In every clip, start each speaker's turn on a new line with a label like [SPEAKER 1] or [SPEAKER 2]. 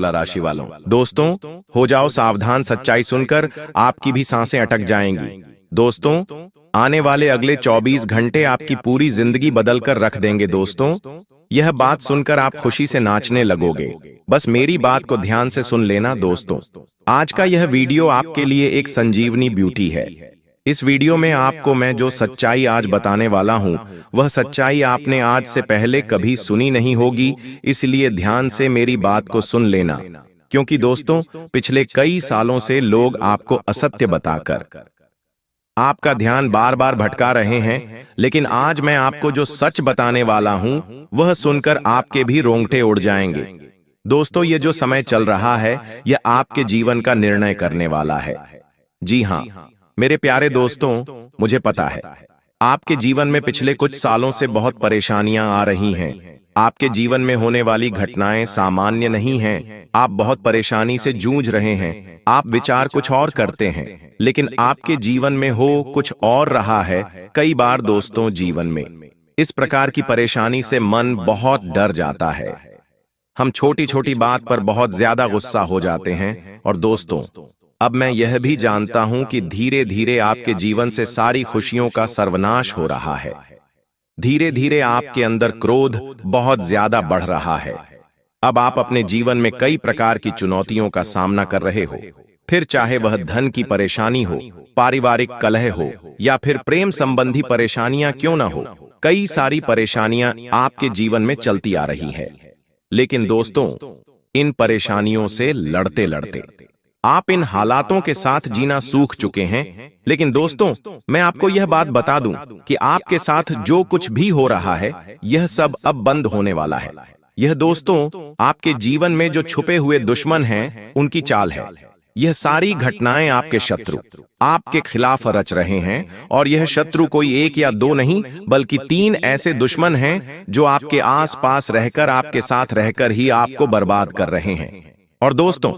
[SPEAKER 1] तुला राशि वालों, दोस्तों हो जाओ सावधान, सच्चाई सुनकर आपकी भी सांसें अटक जाएंगी। दोस्तों, आने वाले अगले 24 घंटे आपकी पूरी जिंदगी बदल कर रख देंगे। दोस्तों, यह बात सुनकर आप खुशी से नाचने लगोगे। बस मेरी बात को ध्यान से सुन लेना। दोस्तों, आज का यह वीडियो आपके लिए एक संजीवनी ब्यूटी है। इस वीडियो में आपको मैं जो सच्चाई आज बताने वाला हूं, वह सच्चाई आपने आज से पहले कभी सुनी नहीं होगी, इसलिए ध्यान से मेरी बात को सुन लेना। क्योंकि दोस्तों, पिछले कई सालों से लोग आपको असत्य बताकर आपका ध्यान बार बार भटका रहे हैं, लेकिन आज मैं आपको जो सच बताने वाला हूं, वह सुनकर आपके भी रोंगटे उड़ जाएंगे। दोस्तों, ये जो समय चल रहा है, यह आपके जीवन का निर्णय करने वाला है। जी हां मेरे प्यारे दोस्तों, मुझे पता है आपके जीवन में पिछले कुछ सालों से बहुत परेशानियां आ रही हैं। आपके जीवन में होने वाली घटनाएं सामान्य नहीं हैं। आप बहुत परेशानी से जूझ रहे हैं। आप विचार कुछ और करते हैं, लेकिन आपके जीवन में हो कुछ और रहा है। कई बार दोस्तों, जीवन में इस प्रकार की परेशानी से मन बहुत डर जाता है। हम छोटी छोटी बात पर बहुत ज्यादा गुस्सा हो जाते हैं। और दोस्तों, अब मैं यह भी जानता हूं कि धीरे धीरे आपके जीवन से सारी खुशियों का सर्वनाश हो रहा है। धीरे धीरे आपके अंदर क्रोध बहुत ज्यादा बढ़ रहा है। अब आप अपने जीवन में कई प्रकार की चुनौतियों का सामना कर रहे हो, फिर चाहे वह धन की परेशानी हो, पारिवारिक कलह हो, या फिर प्रेम संबंधी परेशानियां क्यों न हो, कई सारी परेशानियां आपके जीवन में चलती आ रही है। लेकिन दोस्तों, इन परेशानियों से लड़ते लड़ते आप इन हालातों के साथ जीना सूख चुके हैं। लेकिन दोस्तों, मैं आपको यह बात बता दूं कि आपके साथ जो कुछ भी हो रहा है, यह सब अब बंद होने वाला है। यह दोस्तों, आपके जीवन में जो छुपे हुए दुश्मन हैं, उनकी चाल है। यह सारी घटनाएं आपके शत्रु आपके खिलाफ रच रहे हैं। और यह शत्रु कोई एक या दो नहीं, बल्कि 3 ऐसे दुश्मन हैं जो आपके आस पास रहकर, आपके साथ रहकर ही आपको बर्बाद कर रहे हैं। और दोस्तों,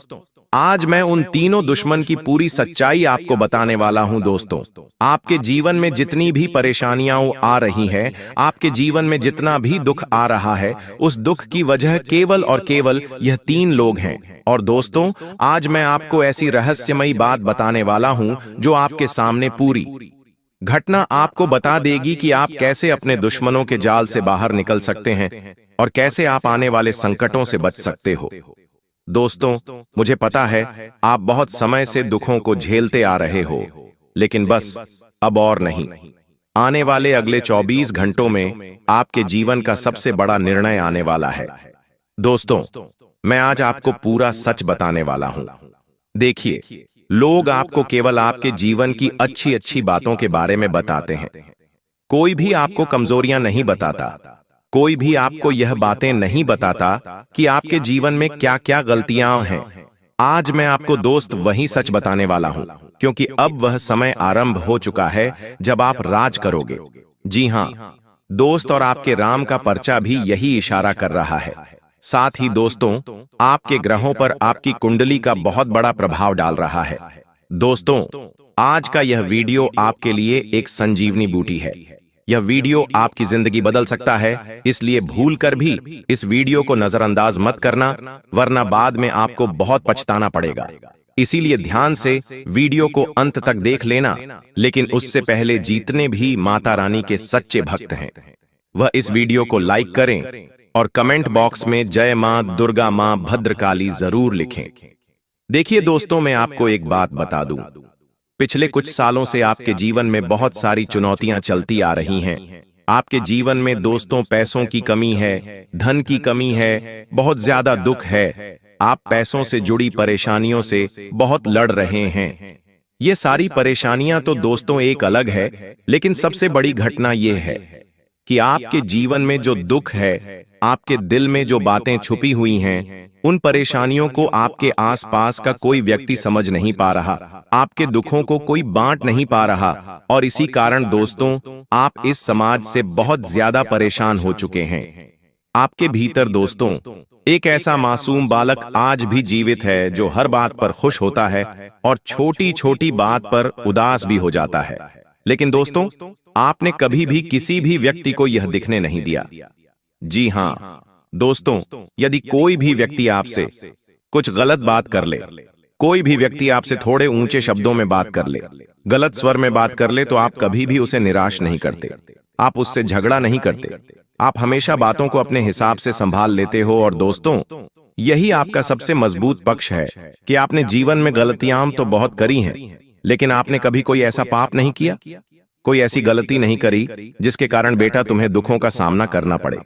[SPEAKER 1] आज मैं उन तीनों दुश्मन की पूरी सच्चाई आपको बताने वाला हूं। दोस्तों, आपके जीवन में जितनी भी परेशानियां आ रही है, आपके जीवन में जितना भी दुख आ रहा है, उस दुख की वजह केवल और केवल यह 3 लोग हैं। और दोस्तों, आज मैं आपको ऐसी रहस्यमयी बात बताने वाला हूं जो आपके सामने पूरी घटना आपको बता देगी कि आप कैसे अपने दुश्मनों के जाल से बाहर निकल सकते हैं और कैसे आप आने वाले संकटों से बच सकते हो। दोस्तों, मुझे पता है आप बहुत समय से दुखों को झेलते आ रहे हो, लेकिन बस अब और नहीं। आने वाले अगले 24 घंटों में आपके जीवन का सबसे बड़ा निर्णय आने वाला है। दोस्तों, मैं आज आपको पूरा सच बताने वाला हूं। देखिए, लोग आपको केवल आपके जीवन की अच्छी अच्छी बातों के बारे में बताते हैं। कोई भी आपको कमजोरियां नहीं बताता। कोई भी आपको यह बातें नहीं बताता कि आपके जीवन में क्या क्या गलतियां हैं। आज मैं आपको दोस्त वही सच बताने वाला हूं, क्योंकि अब वह समय आरंभ हो चुका है जब आप राज करोगे। जी हां दोस्त, और आपके राम का पर्चा भी यही इशारा कर रहा है। साथ ही दोस्तों, आपके ग्रहों पर आपकी कुंडली का बहुत बड़ा प्रभाव डाल रहा है। दोस्तों, आज का यह वीडियो आपके लिए एक संजीवनी बूटी है। यह वीडियो आपकी जिंदगी बदल सकता है, इसलिए भूल कर भी इस वीडियो को नजरअंदाज मत करना, वरना बाद में आपको बहुत पछताना पड़ेगा। इसीलिए ध्यान से वीडियो को अंत तक देख लेना। लेकिन उससे पहले जितने भी माता रानी के सच्चे भक्त हैं, वह इस वीडियो को लाइक करें और कमेंट बॉक्स में जय मां दुर्गा, मां भद्रकाली जरूर लिखें। देखिए दोस्तों, मैं आपको एक बात बता दूं, पिछले कुछ सालों से आपके जीवन में बहुत सारी चुनौतियां चलती आ रही हैं। आपके जीवन में दोस्तों पैसों की कमी है, धन की कमी है, बहुत ज्यादा दुख है। आप पैसों से जुड़ी परेशानियों से बहुत लड़ रहे हैं। ये सारी परेशानियां तो दोस्तों एक अलग है, लेकिन सबसे बड़ी घटना यह है कि आपके जीवन में जो दुख है, आपके दिल में जो बातें छुपी हुई हैं, उन परेशानियों को आपके आसपास का कोई व्यक्ति समझ नहीं पा रहा। आपके दुखों को कोई बांट नहीं पा रहा। और इसी कारण दोस्तों, आप इस समाज से बहुत ज्यादा परेशान हो चुके हैं। आपके भीतर दोस्तों एक ऐसा मासूम बालक आज भी जीवित है जो हर बात पर खुश होता है और छोटी छोटी बात पर उदास भी हो जाता है। लेकिन दोस्तों, आपने कभी भी किसी भी व्यक्ति को यह दिखने नहीं दिया। जी हां दोस्तों, यदि कोई भी व्यक्ति आपसे कुछ गलत बात कर ले, कोई भी व्यक्ति आपसे थोड़े ऊंचे शब्दों में बात कर ले, गलत स्वर में बात कर ले, तो आप कभी भी उसे निराश नहीं करते, आप उससे झगड़ा नहीं करते, आप हमेशा बातों को अपने हिसाब से संभाल लेते हो। और दोस्तों, यही आपका सबसे मजबूत पक्ष है कि आपने जीवन में गलतियां तो बहुत करी हैं, लेकिन आपने कभी कोई ऐसा पाप नहीं किया, कोई ऐसी गलती नहीं करी जिसके कारण बेटा तुम्हें दुखों का सामना करना पड़े।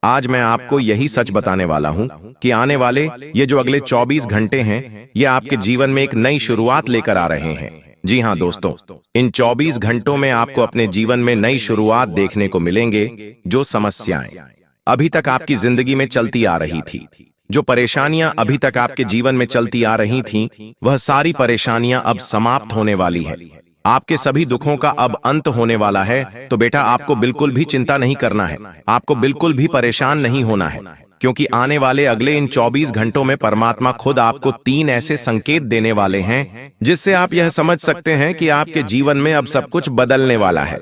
[SPEAKER 1] आज मैं आपको यही सच बताने वाला हूं कि आने वाले ये जो अगले 24 घंटे हैं, ये आपके जीवन में एक नई शुरुआत लेकर आ रहे हैं। जी हां दोस्तों, इन 24 घंटों में आपको अपने जीवन में नई शुरुआत देखने को मिलेंगे। जो समस्याएं अभी तक आपकी जिंदगी में चलती आ रही थी, जो परेशानियां अभी तक आपके जीवन में चलती आ रही थीं, वह सारी परेशानियां अब समाप्त होने वाली है। आपके सभी दुखों का अब अंत होने वाला है। तो बेटा, आपको बिल्कुल भी चिंता नहीं करना है, आपको बिल्कुल भी परेशान नहीं होना है, क्योंकि आने वाले अगले इन 24 घंटों में परमात्मा खुद आपको 3 ऐसे संकेत देने वाले हैं जिससे आप यह समझ सकते हैं कि आपके जीवन में अब सब कुछ बदलने वाला है।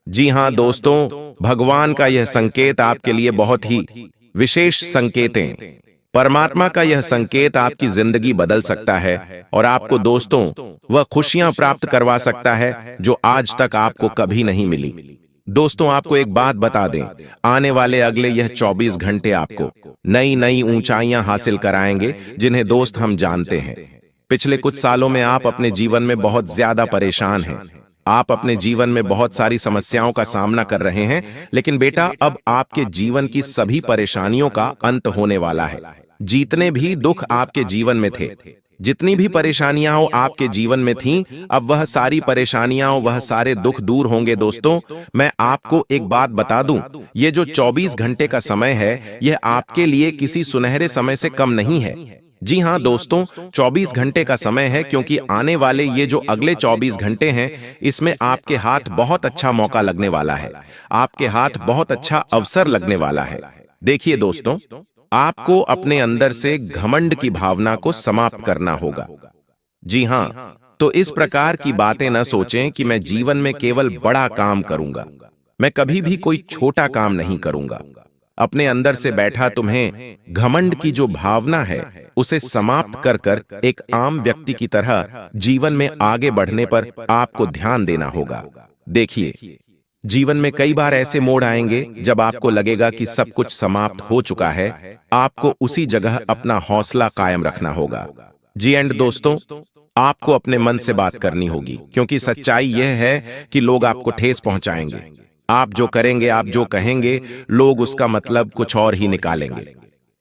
[SPEAKER 1] जी हां दोस्तों, भगवान का यह संकेत आपके लिए बहुत ही विशेष संकेतें, परमात्मा का यह संकेत आपकी जिंदगी बदल सकता है और आपको दोस्तों वह खुशियां प्राप्त करवा सकता है जो आज तक आपको कभी नहीं मिली। दोस्तों, आपको एक बात बता दें, आने वाले अगले यह 24 घंटे आपको नई नई ऊंचाइयां हासिल कराएंगे जिन्हें दोस्त हम जानते हैं। पिछले कुछ सालों में आप अपने जीवन में बहुत ज्यादा परेशान हैं, आप अपने जीवन में बहुत सारी समस्याओं का सामना कर रहे हैं, लेकिन बेटा अब आपके जीवन की सभी परेशानियों का अंत होने वाला है। जितने भी दुख आपके जीवन में थे, जितनी भी परेशानियां आपके जीवन में थीं, अब वह सारी परेशानियां, वह सारे दुख दूर होंगे। दोस्तों, मैं आपको एक बात बता दूं, ये जो 24 घंटे का समय है, यह आपके लिए किसी सुनहरे समय से कम नहीं है। जी हां दोस्तों, 24 घंटे का समय है, क्योंकि आने वाले ये जो अगले 24 घंटे हैं, इसमें आपके हाथ बहुत अच्छा मौका लगने वाला है, आपके हाथ बहुत अच्छा अवसर लगने वाला है। देखिए दोस्तों, आपको अपने अंदर से घमंड की भावना को समाप्त करना होगा। जी हां, तो इस प्रकार की बातें न सोचें कि मैं जीवन में केवल बड़ा काम करूंगा, मैं कभी भी कोई छोटा काम नहीं करूंगा। अपने अंदर से बैठा तुम्हें घमंड की जो भावना है, उसे समाप्त कर कर एक आम व्यक्ति की तरह जीवन में आगे बढ़ने पर आपको ध्यान देना होगा। देखिए, जीवन में कई बार ऐसे मोड़ आएंगे जब आपको लगेगा कि सब कुछ समाप्त हो चुका है, आपको उसी जगह अपना हौसला कायम रखना होगा। जी एंड दोस्तों, आपको अपने मन से बात करनी होगी, क्योंकि सच्चाई यह है कि लोग आपको ठेस पहुंचाएंगे। आप जो करेंगे, आप जो कहेंगे, लोग उसका मतलब कुछ और ही निकालेंगे।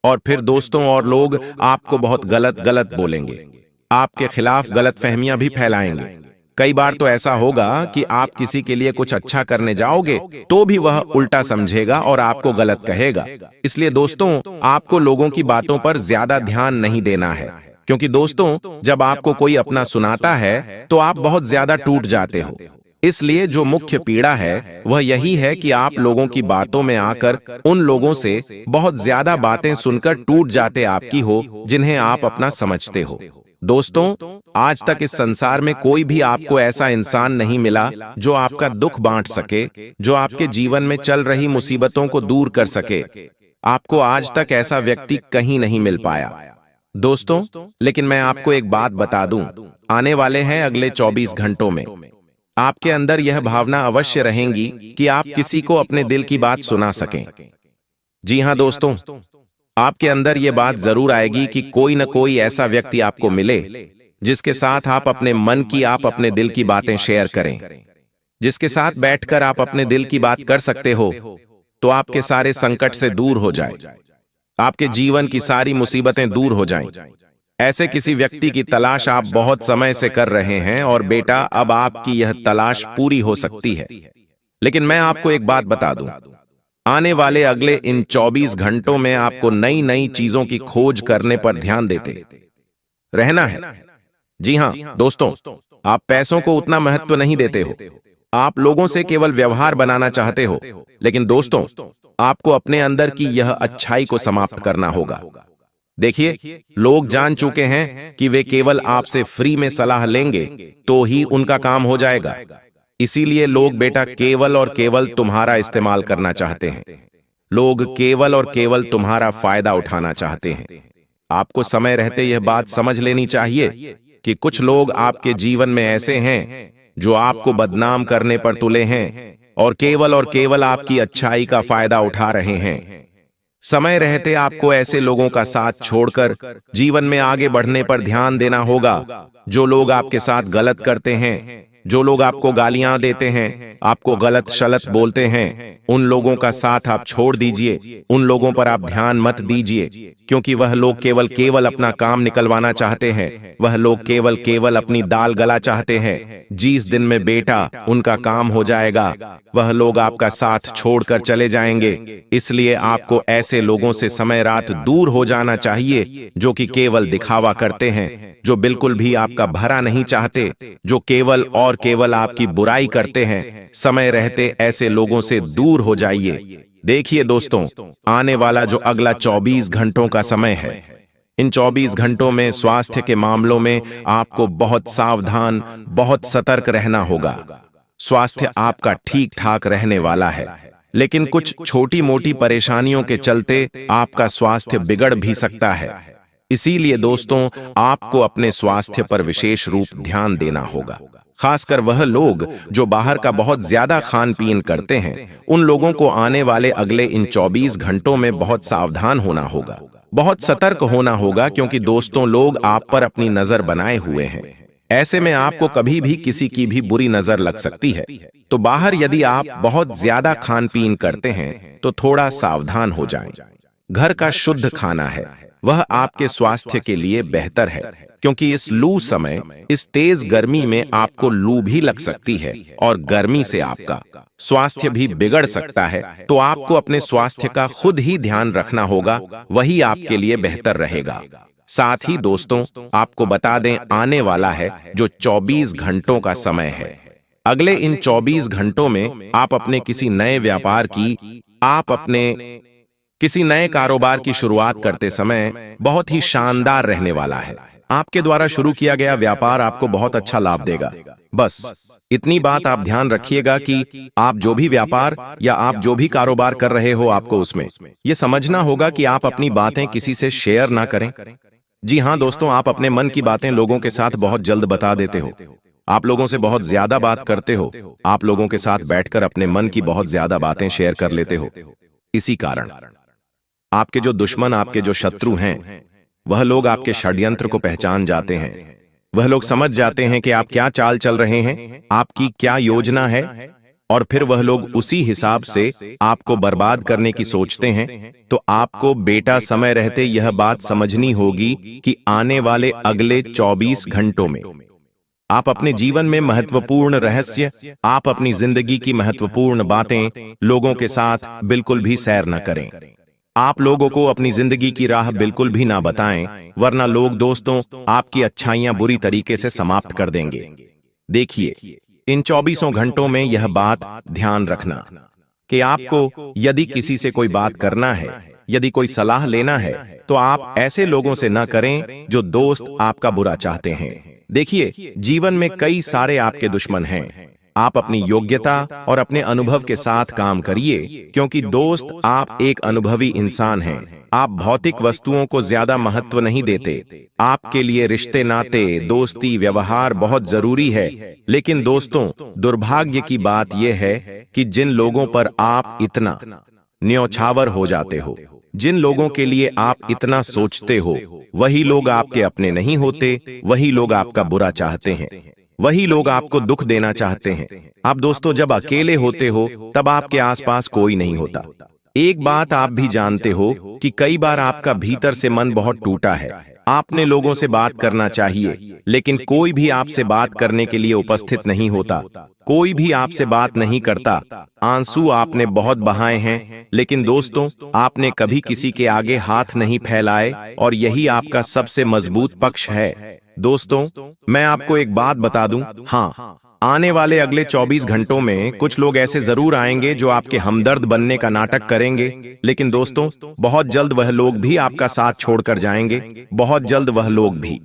[SPEAKER 1] और फिर दोस्तों, और लोग आपको बहुत गलत गलत बोलेंगे, आपके खिलाफ गलत फहमियां भी फैलाएंगे। कई बार तो ऐसा होगा कि आप किसी के लिए कुछ अच्छा करने जाओगे तो भी वह उल्टा समझेगा और आपको गलत कहेगा। इसलिए दोस्तों, आपको लोगों की बातों पर ज्यादा ध्यान नहीं देना है, क्योंकि दोस्तों जब आपको कोई अपना सुनाता है तो आप बहुत ज्यादा टूट जाते हो। इसलिए जो मुख्य पीड़ा है वह यही है कि आप लोगों की बातों में आकर उन लोगों से बहुत ज्यादा बातें सुनकर टूट जाते आपकी हो जिन्हें आप अपना समझते हो। दोस्तों, आज तक इस संसार में कोई भी आपको ऐसा इंसान नहीं मिला जो आपका दुख बांट सके, जो आपके जीवन में चल रही मुसीबतों को दूर कर सके। आपको आज तक ऐसा व्यक्ति कहीं नहीं मिल पाया दोस्तों। लेकिन मैं आपको एक बात बता दूं, आने वाले हैं अगले 24 घंटों में आपके अंदर यह भावना अवश्य रहेगी कि आप किसी को अपने दिल की बात सुना सकें। जी हां दोस्तों, आपके अंदर यह बात जरूर आएगी कि कोई न कोई ऐसा व्यक्ति आपको मिले जिसके साथ आप अपने मन की, आप अपने दिल की बातें शेयर करें, जिसके साथ बैठकर आप अपने दिल की बात कर सकते हो, तो आपके सारे संकट से दूर हो जाए, आपके जीवन की सारी मुसीबतें दूर हो जाएं। ऐसे किसी व्यक्ति की तलाश आप बहुत समय से कर रहे हैं और बेटा अब आपकी यह तलाश पूरी हो सकती है। लेकिन मैं आपको एक बात बता दूं, आने वाले अगले इन 24 घंटों में आपको नई नई चीजों की खोज करने पर ध्यान देते रहना है। जी हां दोस्तों, आप पैसों को उतना महत्व नहीं देते हो, आप लोगों से केवल व्यवहार बनाना चाहते हो। लेकिन दोस्तों, आपको अपने अंदर की यह अच्छाई को समाप्त करना होगा। देखिए, लोग जान चुके हैं कि वे केवल आपसे फ्री में सलाह लेंगे तो ही उनका काम हो जाएगा। इसीलिए लोग बेटा केवल और केवल तुम्हारा इस्तेमाल करना चाहते हैं, लोग केवल और केवल तुम्हारा फायदा उठाना चाहते हैं। आपको समय रहते यह बात समझ लेनी चाहिए कि कुछ लोग आपके जीवन में ऐसे हैं जो आपको बदनाम करने पर तुले हैं और केवल आपकी अच्छाई का फायदा उठा रहे हैं। समय रहते आपको ऐसे लोगों का साथ छोड़कर जीवन में आगे बढ़ने पर ध्यान देना होगा। जो लोग आपके साथ गलत करते हैं, जो लोग आपको गालियां देते हैं, आपको गलत शलत बोलते हैं, उन लोगों का साथ आप छोड़ दीजिए। उन लोगों पर आप ध्यान मत दीजिए, क्योंकि वह लोग केवल अपना काम निकलवाना चाहते हैं। वह लोग केवल अपनी दाल गला चाहते हैं। जिस दिन में बेटा उनका काम हो जाएगा, वह लोग आपका साथ छोड़कर चले जाएंगे। इसलिए आपको ऐसे लोगों से समय रात दूर हो जाना चाहिए, जो कि केवल दिखावा करते हैं, जो बिल्कुल भी आपका भला नहीं चाहते, जो केवल आपकी बुराई करते हैं। समय रहते ऐसे लोगों से दूर हो जाइए। देखिए दोस्तों, आने वाला जो अगला 24 घंटों का समय है, इन 24 घंटों में स्वास्थ्य के मामलों में आपको बहुत सावधान, बहुत सतर्क रहना होगा। स्वास्थ्य आपका ठीक ठाक रहने वाला है, लेकिन कुछ छोटी मोटी परेशानियों के चलते आपका स्वास्थ्य बिगड़ भी सकता है। इसीलिए दोस्तों, आपको अपने स्वास्थ्य पर विशेष रूप ध्यान देना होगा। खासकर वह लोग जो बाहर का बहुत ज्यादा खान पीन करते हैं, उन लोगों को आने वाले अगले इन 24 घंटों में बहुत सावधान होना होगा, बहुत सतर्क होना होगा, क्योंकि दोस्तों लोग आप पर अपनी नजर बनाए हुए हैं। ऐसे में आपको कभी भी किसी की भी बुरी नजर लग सकती है। तो बाहर यदि आप बहुत ज्यादा खान पीन करते हैं तो थोड़ा सावधान हो जाएं। घर का शुद्ध खाना है, वह आपके स्वास्थ्य के लिए बेहतर है, क्योंकि इस लू समय, इस तेज गर्मी में आपको लू भी लग सकती है और गर्मी से आपका स्वास्थ्य भी बिगड़ सकता है। तो आपको अपने स्वास्थ्य का खुद ही ध्यान रखना होगा, वही आपके लिए बेहतर रहेगा। साथ ही दोस्तों, आपको बता दें, आने वाला है जो 24 घंटों का समय है, अगले इन 24 घंटों में आप अपने किसी नए व्यापार की, आप अपने किसी नए कारोबार की शुरुआत करते समय बहुत ही शानदार रहने वाला है। आपके द्वारा शुरू किया गया व्यापार आपको बहुत अच्छा लाभ देगा। बस इतनी बात आप ध्यान रखिएगा कि आप जो भी व्यापार या आप जो भी कारोबार कर रहे हो, आपको उसमें यह समझना होगा कि आप अपनी बातें किसी से शेयर ना करें। जी हाँ दोस्तों, आप अपने मन की बातें लोगों के साथ बहुत जल्द बता देते हो। आप लोगों से बहुत ज्यादा बात करते हो। आप लोगों के साथ बैठकर अपने मन की बहुत ज्यादा बातें शेयर कर लेते हो। इसी कारण आपके जो दुश्मन, आपके जो शत्रु हैं, वह लोग आपके षड्यंत्र को पहचान जाते हैं। वह लोग समझ जाते हैं कि आप क्या चाल चल रहे हैं, आपकी क्या योजना है, और फिर वह लोग उसी हिसाब से आपको बर्बाद करने की सोचते हैं। तो आपको बेटा समय रहते यह बात समझनी होगी कि आने वाले अगले 24 घंटों में आप अपने जीवन में महत्वपूर्ण रहस्य, आप अपनी जिंदगी की महत्वपूर्ण बातें लोगों के साथ बिल्कुल भी शेयर न करें। आप लोगों को अपनी जिंदगी की राह बिल्कुल भी ना बताएं, वरना लोग दोस्तों आपकी अच्छाइयां बुरी तरीके से समाप्त कर देंगे। देखिए, इन 24 घंटों में यह बात ध्यान रखना कि आपको यदि किसी से कोई बात करना है, यदि कोई सलाह लेना है, तो आप ऐसे लोगों से न करें जो दोस्त आपका बुरा चाहते हैं। देखिए, जीवन में कई सारे आपके दुश्मन हैं। आप अपनी योग्यता और अपने अनुभव के साथ काम करिए, क्योंकि दोस्त आप एक अनुभवी इंसान हैं। आप भौतिक वस्तुओं को ज्यादा महत्व नहीं देते। आपके लिए रिश्ते, नाते, दोस्ती, व्यवहार बहुत जरूरी है। लेकिन दोस्तों, दुर्भाग्य की बात यह है कि जिन लोगों पर आप इतना न्यौछावर हो जाते हो, जिन लोगों के लिए आप इतना सोचते हो, वही लोग आपके अपने नहीं होते। वही लोग आपका बुरा चाहते हैं, वही लोग आपको दुख देना चाहते हैं। आप दोस्तों जब अकेले होते हो, तब आपके आसपास कोई नहीं होता। एक बात आप भी जानते हो कि कई बार आपका भीतर से मन बहुत टूटा है। आपने लोगों से बात करना चाहिए, लेकिन कोई भी आपसे बात करने के लिए उपस्थित नहीं होता। कोई भी आपसे बात नहीं करता। आंसू आपने बहुत बहाए हैं, लेकिन दोस्तों आपने कभी किसी के आगे हाथ नहीं फैलाए, और यही आपका सबसे मजबूत पक्ष है। दोस्तों, मैं आपको एक बात बता दूं, हाँ, आने वाले अगले 24 घंटों में कुछ लोग ऐसे जरूर आएंगे जो आपके हमदर्द बनने का नाटक करेंगे, लेकिन दोस्तों बहुत जल्द वह लोग भी आपका साथ छोड़कर जाएंगे। बहुत जल्द वह लोग भी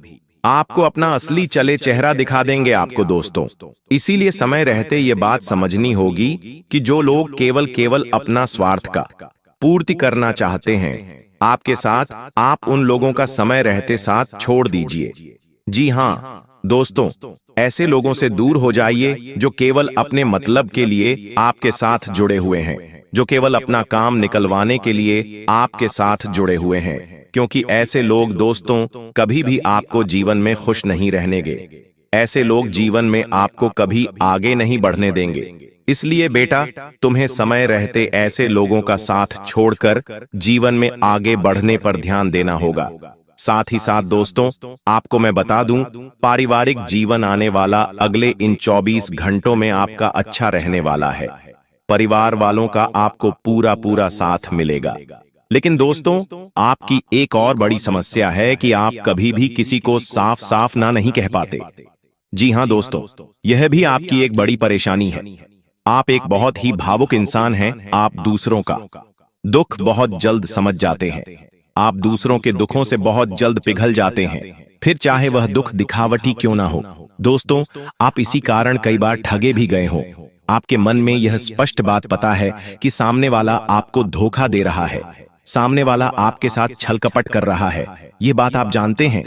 [SPEAKER 1] आपको अपना असली चले चेहरा दिखा देंगे आपको दोस्तों। इसीलिए समय रहते ये बात समझनी होगी कि जो लोग केवल अपना स्वार्थ का पूर्ति करना चाहते हैं, आपके साथ आप उन लोगों का समय रहते साथ छोड़ दीजिए। जी हाँ दोस्तों, ऐसे लोगों से दूर हो जाइए जो केवल अपने मतलब के लिए आपके साथ जुड़े हुए हैं, जो केवल अपना काम निकलवाने के लिए आपके साथ जुड़े हुए हैं, क्योंकि ऐसे लोग दोस्तों कभी भी आपको जीवन में खुश नहीं रहने देंगे। ऐसे लोग जीवन में आपको कभी आगे नहीं बढ़ने देंगे। इसलिए बेटा, तुम्हें समय रहते ऐसे लोगों का साथ छोड़कर जीवन में आगे बढ़ने पर ध्यान देना होगा। साथ ही साथ दोस्तों, आपको मैं बता दूं, पारिवारिक जीवन आने वाला अगले इन 24 घंटों में आपका अच्छा रहने वाला है। परिवार वालों का आपको पूरा पूरा साथ मिलेगा। लेकिन दोस्तों, आपकी एक और बड़ी समस्या है कि आप कभी भी किसी को साफ साफ ना नहीं कह पाते। जी हाँ दोस्तों, यह भी आपकी एक बड़ी परेशानी है। आप एक बहुत ही भावुक इंसान हैं। आप दूसरों का दुख बहुत जल्द समझ जाते हैं। आप दूसरों के दुखों से बहुत जल्द पिघल जाते हैं, फिर चाहे वह दुख दिखावटी क्यों ना हो। दोस्तों, आप इसी कारण कई बार ठगे भी गए हो। आपके मन में यह स्पष्ट बात पता है कि सामने वाला आपको धोखा दे रहा है, सामने वाला आपके साथ छल कपट कर रहा है। ये बात आप जानते हैं,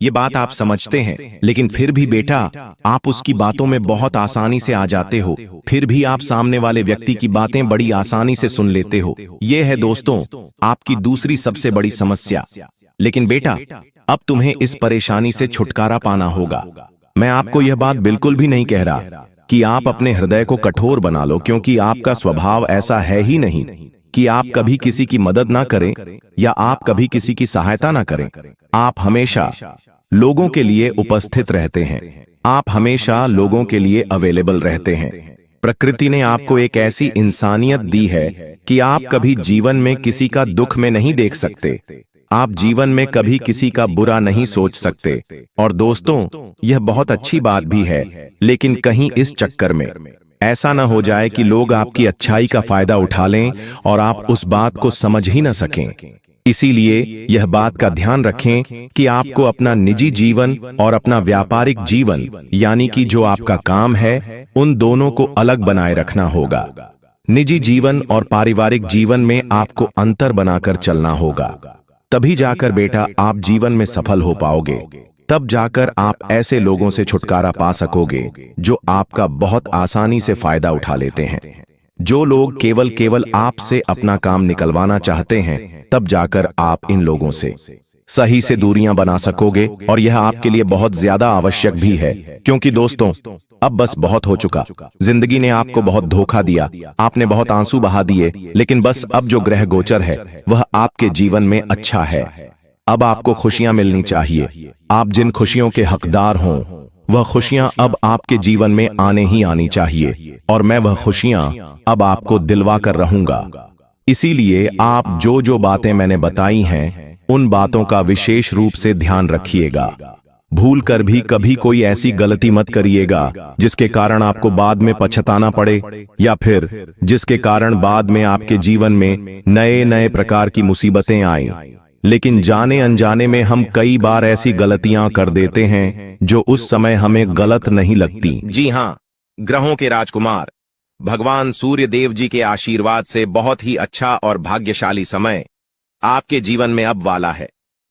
[SPEAKER 1] ये बात आप समझते हैं, लेकिन फिर भी बेटा, आप उसकी बातों में बहुत आसानी से आ जाते हो। फिर भी आप सामने वाले व्यक्ति की बातें बड़ी आसानी से सुन लेते हो। ये है दोस्तों आपकी दूसरी सबसे बड़ी समस्या। लेकिन बेटा, अब तुम्हें इस परेशानी से छुटकारा पाना होगा। मैं आपको यह बात बिल्कुल भी नहीं कह रहा कि आप अपने हृदय को कठोर बना लो, क्योंकि आपका स्वभाव ऐसा है ही नहीं कि आप कभी किसी की मदद ना करें या आप कभी किसी की सहायता ना करें। आप हमेशा लोगों के लिए उपस्थित रहते हैं। आप हमेशा लोगों के लिए अवेलेबल रहते हैं। प्रकृति ने आपको एक ऐसी इंसानियत दी है कि आप कभी जीवन में किसी का दुख में नहीं देख सकते। आप जीवन में कभी किसी का बुरा नहीं सोच सकते। और दोस्तों, यह बहुत अच्छी बात भी है, लेकिन कहीं इस चक्कर में ऐसा ना हो जाए कि लोग आपकी अच्छाई का फायदा उठा लें और आप उस बात को समझ ही ना सकें। इसीलिए यह बात का ध्यान रखें कि आपको अपना निजी जीवन और अपना व्यापारिक जीवन, यानी कि जो आपका काम है, उन दोनों को अलग बनाए रखना होगा। निजी जीवन और पारिवारिक जीवन में आपको अंतर बनाकर चलना होगा। तभी जाकर बेटा आप जीवन में सफल हो पाओगे। तब जाकर आप ऐसे लोगों से छुटकारा पा सकोगे जो आपका बहुत आसानी से फायदा उठा लेते हैं। जो लोग केवल आपसे अपना काम निकलवाना चाहते हैं, तब जाकर आप इन लोगों से सही से दूरियां बना सकोगे। और यह आपके लिए बहुत ज्यादा आवश्यक भी है, क्योंकि दोस्तों, अब बस बहुत हो चुका। जिंदगी ने आपको बहुत धोखा दिया, आपने बहुत आंसू बहा दिए, लेकिन बस अब जो ग्रह गोचर है वह आपके जीवन में अच्छा है। अब आपको खुशियां मिलनी चाहिए। आप जिन खुशियों के हकदार हों, वह खुशियां अब आपके जीवन में आने ही आनी चाहिए, और मैं वह खुशियां अब आपको दिलवा कर रहूंगा। इसीलिए आप जो जो बातें मैंने बताई हैं, उन बातों का विशेष रूप से ध्यान रखिएगा। भूल कर भी कभी कोई ऐसी गलती मत करिएगा जिसके कारण आपको बाद में पछताना पड़े, या फिर जिसके कारण बाद में आपके जीवन में नए नए प्रकार की मुसीबतें आएं। लेकिन जाने अनजाने में हम कई बार ऐसी गलतियां कर देते हैं जो उस समय हमें गलत नहीं लगती। जी हाँ, ग्रहों के राजकुमार भगवान सूर्य देव जी के आशीर्वाद से बहुत ही अच्छा और भाग्यशाली समय आपके जीवन में अब वाला है।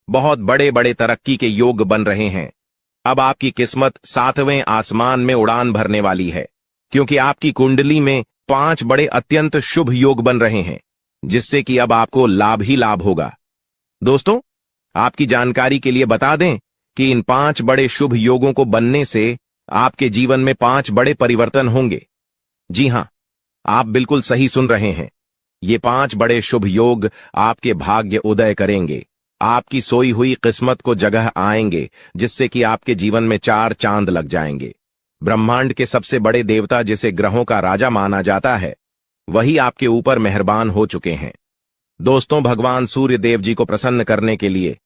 [SPEAKER 1] बहुत बड़े बड़े तरक्की के योग बन रहे हैं। अब आपकी किस्मत 7वें आसमान में उड़ान भरने वाली है, क्योंकि आपकी कुंडली में 5 बड़े अत्यंत शुभ योग बन रहे हैं, जिससे कि अब आपको लाभ ही लाभ होगा। दोस्तों, आपकी जानकारी के लिए बता दें कि इन 5 बड़े शुभ योगों को बनने से आपके जीवन में 5 बड़े परिवर्तन होंगे। जी हां, आप बिल्कुल सही सुन रहे हैं। ये 5 बड़े शुभ योग आपके भाग्य उदय करेंगे, आपकी सोई हुई किस्मत को जगह आएंगे, जिससे कि आपके जीवन में 4 चांद लग जाएंगे। ब्रह्मांड के सबसे बड़े देवता, जिसे ग्रहों का राजा माना जाता है, वही आपके ऊपर मेहरबान हो चुके हैं। दोस्तों, भगवान सूर्य देव जी को प्रसन्न करने के लिए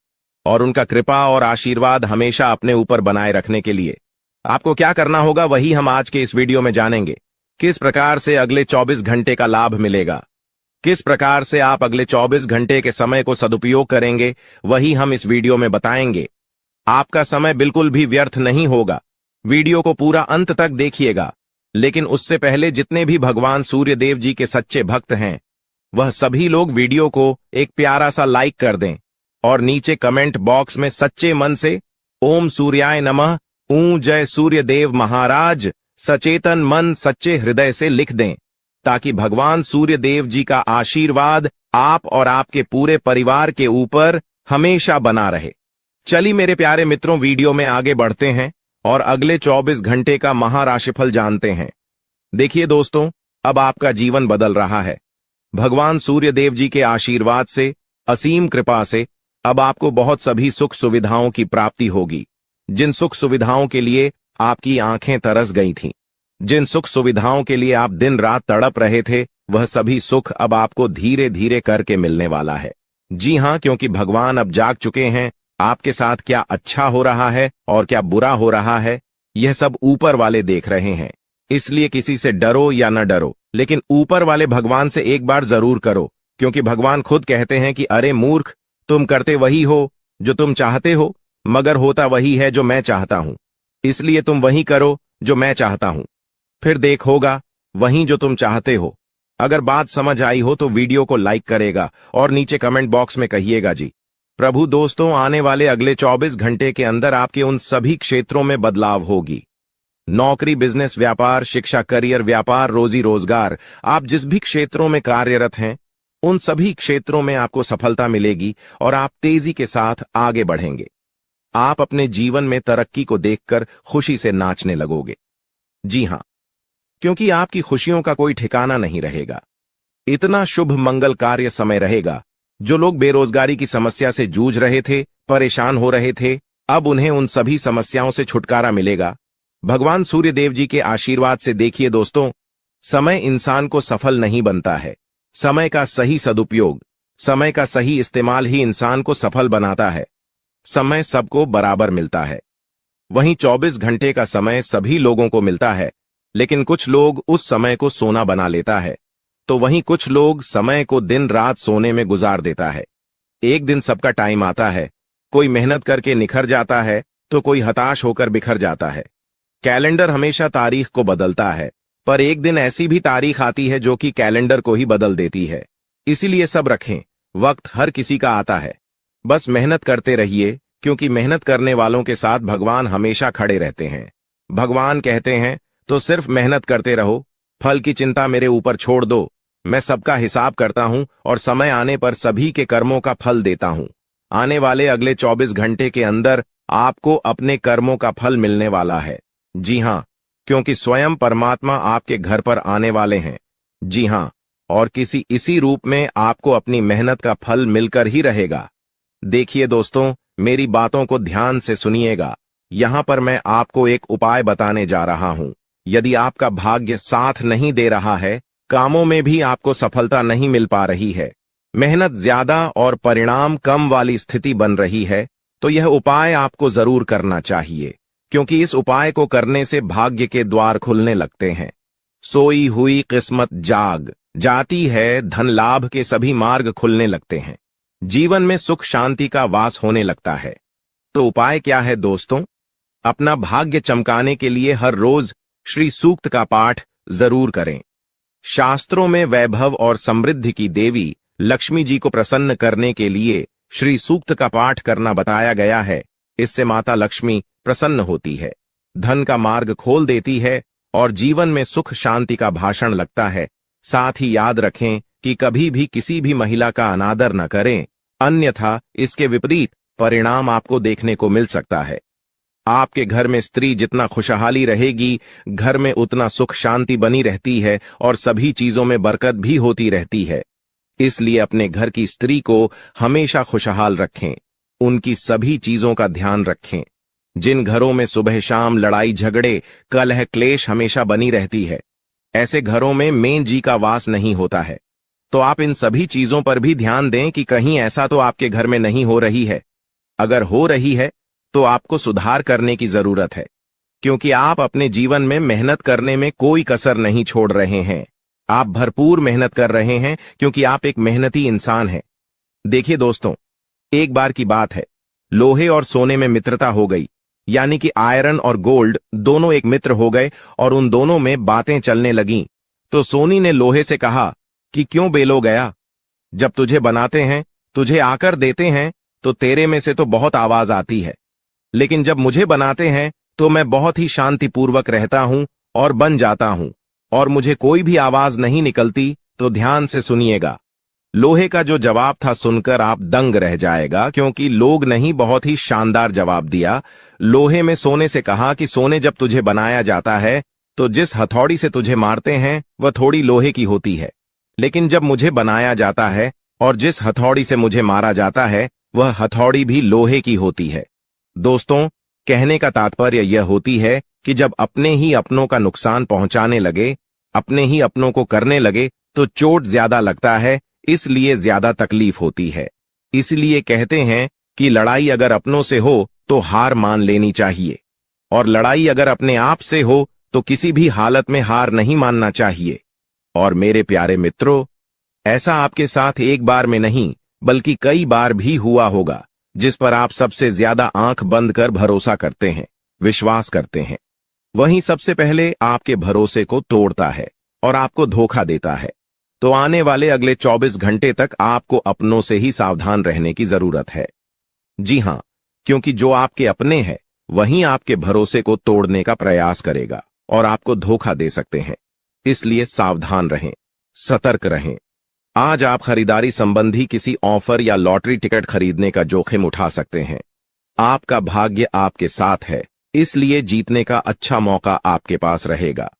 [SPEAKER 1] और उनका कृपा और आशीर्वाद हमेशा अपने ऊपर बनाए रखने के लिए आपको क्या करना होगा, वही हम आज के इस वीडियो में जानेंगे। किस प्रकार से अगले 24 घंटे का लाभ मिलेगा, किस प्रकार से आप अगले 24 घंटे के समय को सदुपयोग करेंगे, वही हम इस वीडियो में बताएंगे। आपका समय बिल्कुल भी व्यर्थ नहीं होगा। वीडियो को पूरा अंत तक देखिएगा। लेकिन उससे पहले जितने भी भगवान सूर्य देव जी के सच्चे भक्त हैं, वह सभी लोग वीडियो को एक प्यारा सा लाइक कर दें और नीचे कमेंट बॉक्स में सच्चे मन से ओम सूर्याय नमः, जय सूर्य देव महाराज, सचेतन मन सच्चे हृदय से लिख दें, ताकि भगवान सूर्य देव जी का आशीर्वाद आप और आपके पूरे परिवार के ऊपर हमेशा बना रहे। चलिए मेरे प्यारे मित्रों, वीडियो में आगे बढ़ते हैं और अगले 24 घंटे का महाराशिफल जानते हैं। देखिए दोस्तों, अब आपका जीवन बदल रहा है। भगवान सूर्य देव जी के आशीर्वाद से, असीम कृपा से अब आपको बहुत सभी सुख सुविधाओं की प्राप्ति होगी। जिन सुख सुविधाओं के लिए आपकी आंखें तरस गई थीं, जिन सुख सुविधाओं के लिए आप दिन रात तड़प रहे थे, वह सभी सुख अब आपको धीरे धीरे करके मिलने वाला है। जी हां, क्योंकि भगवान अब जाग चुके हैं। आपके साथ क्या अच्छा हो रहा है और क्या बुरा हो रहा है, यह सब ऊपर वाले देख रहे हैं। इसलिए किसी से डरो या न डरो, लेकिन ऊपर वाले भगवान से एक बार जरूर करो, क्योंकि भगवान खुद कहते हैं कि अरे मूर्ख, तुम करते वही हो जो तुम चाहते हो, मगर होता वही है जो मैं चाहता हूं। इसलिए तुम वही करो जो मैं चाहता हूं, फिर देख होगा वही जो तुम चाहते हो। अगर बात समझ आई हो तो वीडियो को लाइक करेगा और नीचे कमेंट बॉक्स में कहिएगा जी। प्रभु दोस्तों, आने वाले अगले 24 घंटे के अंदर आपके उन सभी क्षेत्रों में बदलाव होगी। नौकरी, बिजनेस, व्यापार, शिक्षा, करियर, व्यापार, रोजी रोजगार, आप जिस भी क्षेत्रों में कार्यरत हैं, उन सभी क्षेत्रों में आपको सफलता मिलेगी और आप तेजी के साथ आगे बढ़ेंगे। आप अपने जीवन में तरक्की को देखकर खुशी से नाचने लगोगे। जी हां, क्योंकि आपकी खुशियों का कोई ठिकाना नहीं रहेगा। इतना शुभ मंगल कार्य समय रहेगा। जो लोग बेरोजगारी की समस्या से जूझ रहे थे, परेशान हो रहे थे, अब उन्हें उन सभी समस्याओं से छुटकारा मिलेगा भगवान सूर्य देव जी के आशीर्वाद से। देखिए दोस्तों, समय इंसान को सफल नहीं बनता है। समय का सही सदुपयोग, समय का सही इस्तेमाल ही इंसान को सफल बनाता है। समय सबको बराबर मिलता है। वहीं 24 घंटे का समय सभी लोगों को मिलता है, लेकिन कुछ लोग उस समय को सोना बना लेता है, तो वहीं कुछ लोग समय को दिन रात सोने में गुजार देता है। एक दिन सबका टाइम आता है, कोई मेहनत करके निखर जाता है तो कोई हताश होकर बिखर जाता है। कैलेंडर हमेशा तारीख को बदलता है, पर एक दिन ऐसी भी तारीख आती है जो कि कैलेंडर को ही बदल देती है। इसीलिए सब रखें, वक्त हर किसी का आता है। बस मेहनत करते रहिए, क्योंकि मेहनत करने वालों के साथ भगवान हमेशा खड़े रहते हैं। भगवान कहते हैं तो सिर्फ मेहनत करते रहो, फल की चिंता मेरे ऊपर छोड़ दो। मैं सबका हिसाब करता हूं और समय आने पर सभी के कर्मों का फल देता हूं। आने वाले अगले 24 घंटे के अंदर आपको अपने कर्मों का फल मिलने वाला है। जी हां, क्योंकि स्वयं परमात्मा आपके घर पर आने वाले हैं। जी हां, और किसी इसी रूप में आपको अपनी मेहनत का फल मिलकर ही रहेगा। देखिए दोस्तों, मेरी बातों को ध्यान से सुनिएगा। यहां पर मैं आपको एक उपाय बताने जा रहा हूं। यदि आपका भाग्य साथ नहीं दे रहा है, कामों में भी आपको सफलता नहीं मिल पा रही है, मेहनत ज्यादा और परिणाम कम वाली स्थिति बन रही है, तो यह उपाय आपको जरूर करना चाहिए, क्योंकि इस उपाय को करने से भाग्य के द्वार खुलने लगते हैं। सोई हुई किस्मत जाग जाती है, धन लाभ के सभी मार्ग खुलने लगते हैं, जीवन में सुख शांति का वास होने लगता है। तो उपाय क्या है दोस्तों? अपना भाग्य चमकाने के लिए हर रोज श्री सूक्त का पाठ जरूर करें। शास्त्रों में वैभव और समृद्धि की देवी लक्ष्मी जी को प्रसन्न करने के लिए श्री सूक्त का पाठ करना बताया गया है। इससे माता लक्ष्मी प्रसन्न होती है, धन का मार्ग खोल देती है और जीवन में सुख शांति का भाषण लगता है। साथ ही याद रखें कि कभी भी किसी भी महिला का अनादर न करें, अन्यथा इसके विपरीत परिणाम आपको देखने को मिल सकता है। आपके घर में स्त्री जितना खुशहाली रहेगी, घर में उतना सुख शांति बनी रहती है और सभी चीजों में बरकत भी होती रहती है। इसलिए अपने घर की स्त्री को हमेशा खुशहाल रखें, उनकी सभी चीजों का ध्यान रखें। जिन घरों में सुबह शाम लड़ाई झगड़े कलह क्लेश हमेशा बनी रहती है, ऐसे घरों में मेन जी का वास नहीं होता है। तो आप इन सभी चीजों पर भी ध्यान दें कि कहीं ऐसा तो आपके घर में नहीं हो रही है। अगर हो रही है तो आपको सुधार करने की जरूरत है, क्योंकि आप अपने जीवन में मेहनत करने में कोई कसर नहीं छोड़ रहे हैं। आप भरपूर मेहनत कर रहे हैं, क्योंकि आप एक मेहनती इंसान हैं। देखिए दोस्तों, एक बार की बात है, लोहे और सोने में मित्रता हो गई, यानी कि आयरन और गोल्ड दोनों एक मित्र हो गए और उन दोनों में बातें चलने लगीं। तो सोनी ने लोहे से कहा कि क्यों बेलो गया, जब तुझे बनाते हैं, तुझे आकर देते हैं, तो तेरे में से तो बहुत आवाज आती है, लेकिन जब मुझे बनाते हैं तो मैं बहुत ही शांतिपूर्वक रहता हूं और बन जाता हूं, और मुझे कोई भी आवाज नहीं निकलती। तो ध्यान से सुनिएगा। लोहे का जो जवाब था सुनकर आप दंग रह जाएगा, क्योंकि लोग नहीं, बहुत ही शानदार जवाब दिया। लोहे में सोने से कहा कि सोने, जब तुझे बनाया जाता है तो जिस हथौड़ी से तुझे मारते हैं वह थोड़ी लोहे की होती है, लेकिन जब मुझे बनाया जाता है और जिस हथौड़ी से मुझे मारा जाता है वह हथौड़ी भी लोहे की होती है। दोस्तों, कहने का तात्पर्य यह होती है कि जब अपने ही अपनों का नुकसान पहुंचाने लगे, अपने ही अपनों को करने लगे, तो चोट ज्यादा लगता है, इसलिए ज्यादा तकलीफ होती है। इसलिए कहते हैं कि लड़ाई अगर अपनों से हो तो हार मान लेनी चाहिए, और लड़ाई अगर अपने आप से हो तो किसी भी हालत में हार नहीं मानना चाहिए। और मेरे प्यारे मित्रों, ऐसा आपके साथ एक बार में नहीं बल्कि कई बार भी हुआ होगा, जिस पर आप सबसे ज्यादा आंख बंद कर भरोसा करते हैं, विश्वास करते हैं, वहीं सबसे पहले आपके भरोसे को तोड़ता है और आपको धोखा देता है। तो आने वाले अगले 24 घंटे तक आपको अपनों से ही सावधान रहने की जरूरत है। जी हां, क्योंकि जो आपके अपने हैं वहीं आपके भरोसे को तोड़ने का प्रयास करेगा और आपको धोखा दे सकते हैं। इसलिए सावधान रहें, सतर्क रहें। आज आप खरीदारी संबंधी किसी ऑफर या लॉटरी टिकट खरीदने का जोखिम उठा सकते हैं। आपका भाग्य आपके साथ है, इसलिए जीतने का अच्छा मौका आपके पास रहेगा।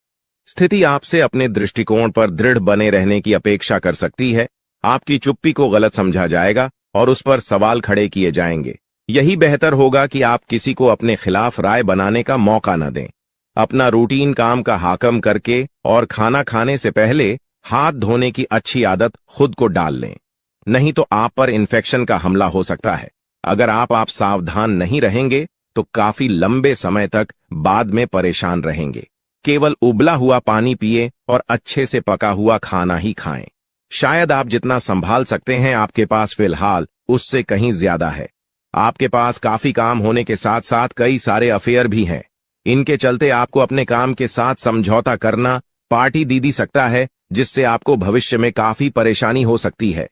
[SPEAKER 1] स्थिति आपसे अपने दृष्टिकोण पर दृढ़ बने रहने की अपेक्षा कर सकती है। आपकी चुप्पी को गलत समझा जाएगा और उस पर सवाल खड़े किए जाएंगे। यही बेहतर होगा कि आप किसी को अपने खिलाफ राय बनाने का मौका न दें। अपना रूटीन काम का हाकम करके और खाना खाने से पहले हाथ धोने की अच्छी आदत खुद को डाल लें, नहीं तो आप पर इन्फेक्शन का हमला हो सकता है। अगर आप सावधान नहीं रहेंगे तो काफी लंबे समय तक बाद में परेशान रहेंगे। केवल उबला हुआ पानी पिए और अच्छे से पका हुआ खाना ही खाएं। शायद आप जितना संभाल सकते हैं आपके पास फिलहाल उससे कहीं ज्यादा है। आपके पास काफी काम होने के साथ साथ कई सारे अफेयर भी हैं। इनके चलते आपको अपने काम के साथ समझौता करना पार्टी दे सकता है, जिससे आपको भविष्य में काफी परेशानी हो सकती है।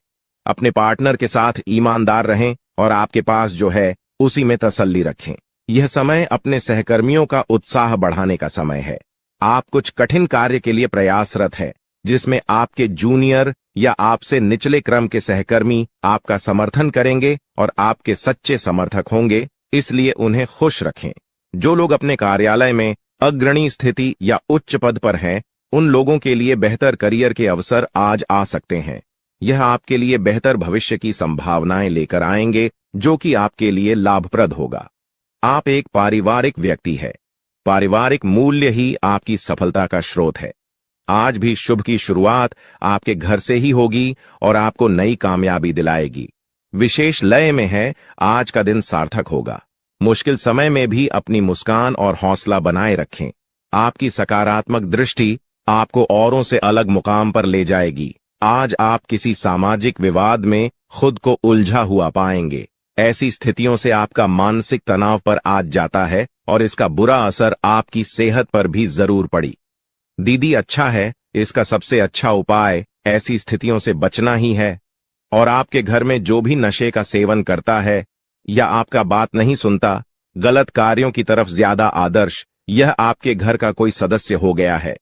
[SPEAKER 1] अपने पार्टनर के साथ ईमानदार रहें और आपके पास जो है उसी में तसल्ली रखें। यह समय अपने सहकर्मियों का उत्साह बढ़ाने का समय है। आप कुछ कठिन कार्य के लिए प्रयासरत है, जिसमें आपके जूनियर या आपसे निचले क्रम के सहकर्मी आपका समर्थन करेंगे और आपके सच्चे समर्थक होंगे, इसलिए उन्हें खुश रखें। जो लोग अपने कार्यालय में अग्रणी स्थिति या उच्च पद पर हैं, उन लोगों के लिए बेहतर करियर के अवसर आज आ सकते हैं। यह आपके लिए बेहतर भविष्य की संभावनाएं लेकर आएंगे, जो कि आपके लिए लाभप्रद होगा। आप एक पारिवारिक व्यक्ति है। पारिवारिक मूल्य ही आपकी सफलता का स्रोत है। आज भी शुभ की शुरुआत आपके घर से ही होगी और आपको नई कामयाबी दिलाएगी। विशेष लय में है, आज का दिन सार्थक होगा। मुश्किल समय में भी अपनी मुस्कान और हौसला बनाए रखें। आपकी सकारात्मक दृष्टि आपको औरों से अलग मुकाम पर ले जाएगी। आज आप किसी सामाजिक विवाद में खुद को उलझा हुआ पाएंगे। ऐसी स्थितियों से आपका मानसिक तनाव पर आज जाता है और इसका बुरा असर आपकी सेहत पर भी जरूर पड़ी। दीदी, अच्छा है, इसका सबसे अच्छा उपाय ऐसी स्थितियों से बचना ही है। और आपके घर में जो भी नशे का सेवन करता है या आपका बात नहीं सुनता, गलत कार्यों की तरफ ज्यादा आदर्श, यह आपके घर का कोई सदस्य हो गया है।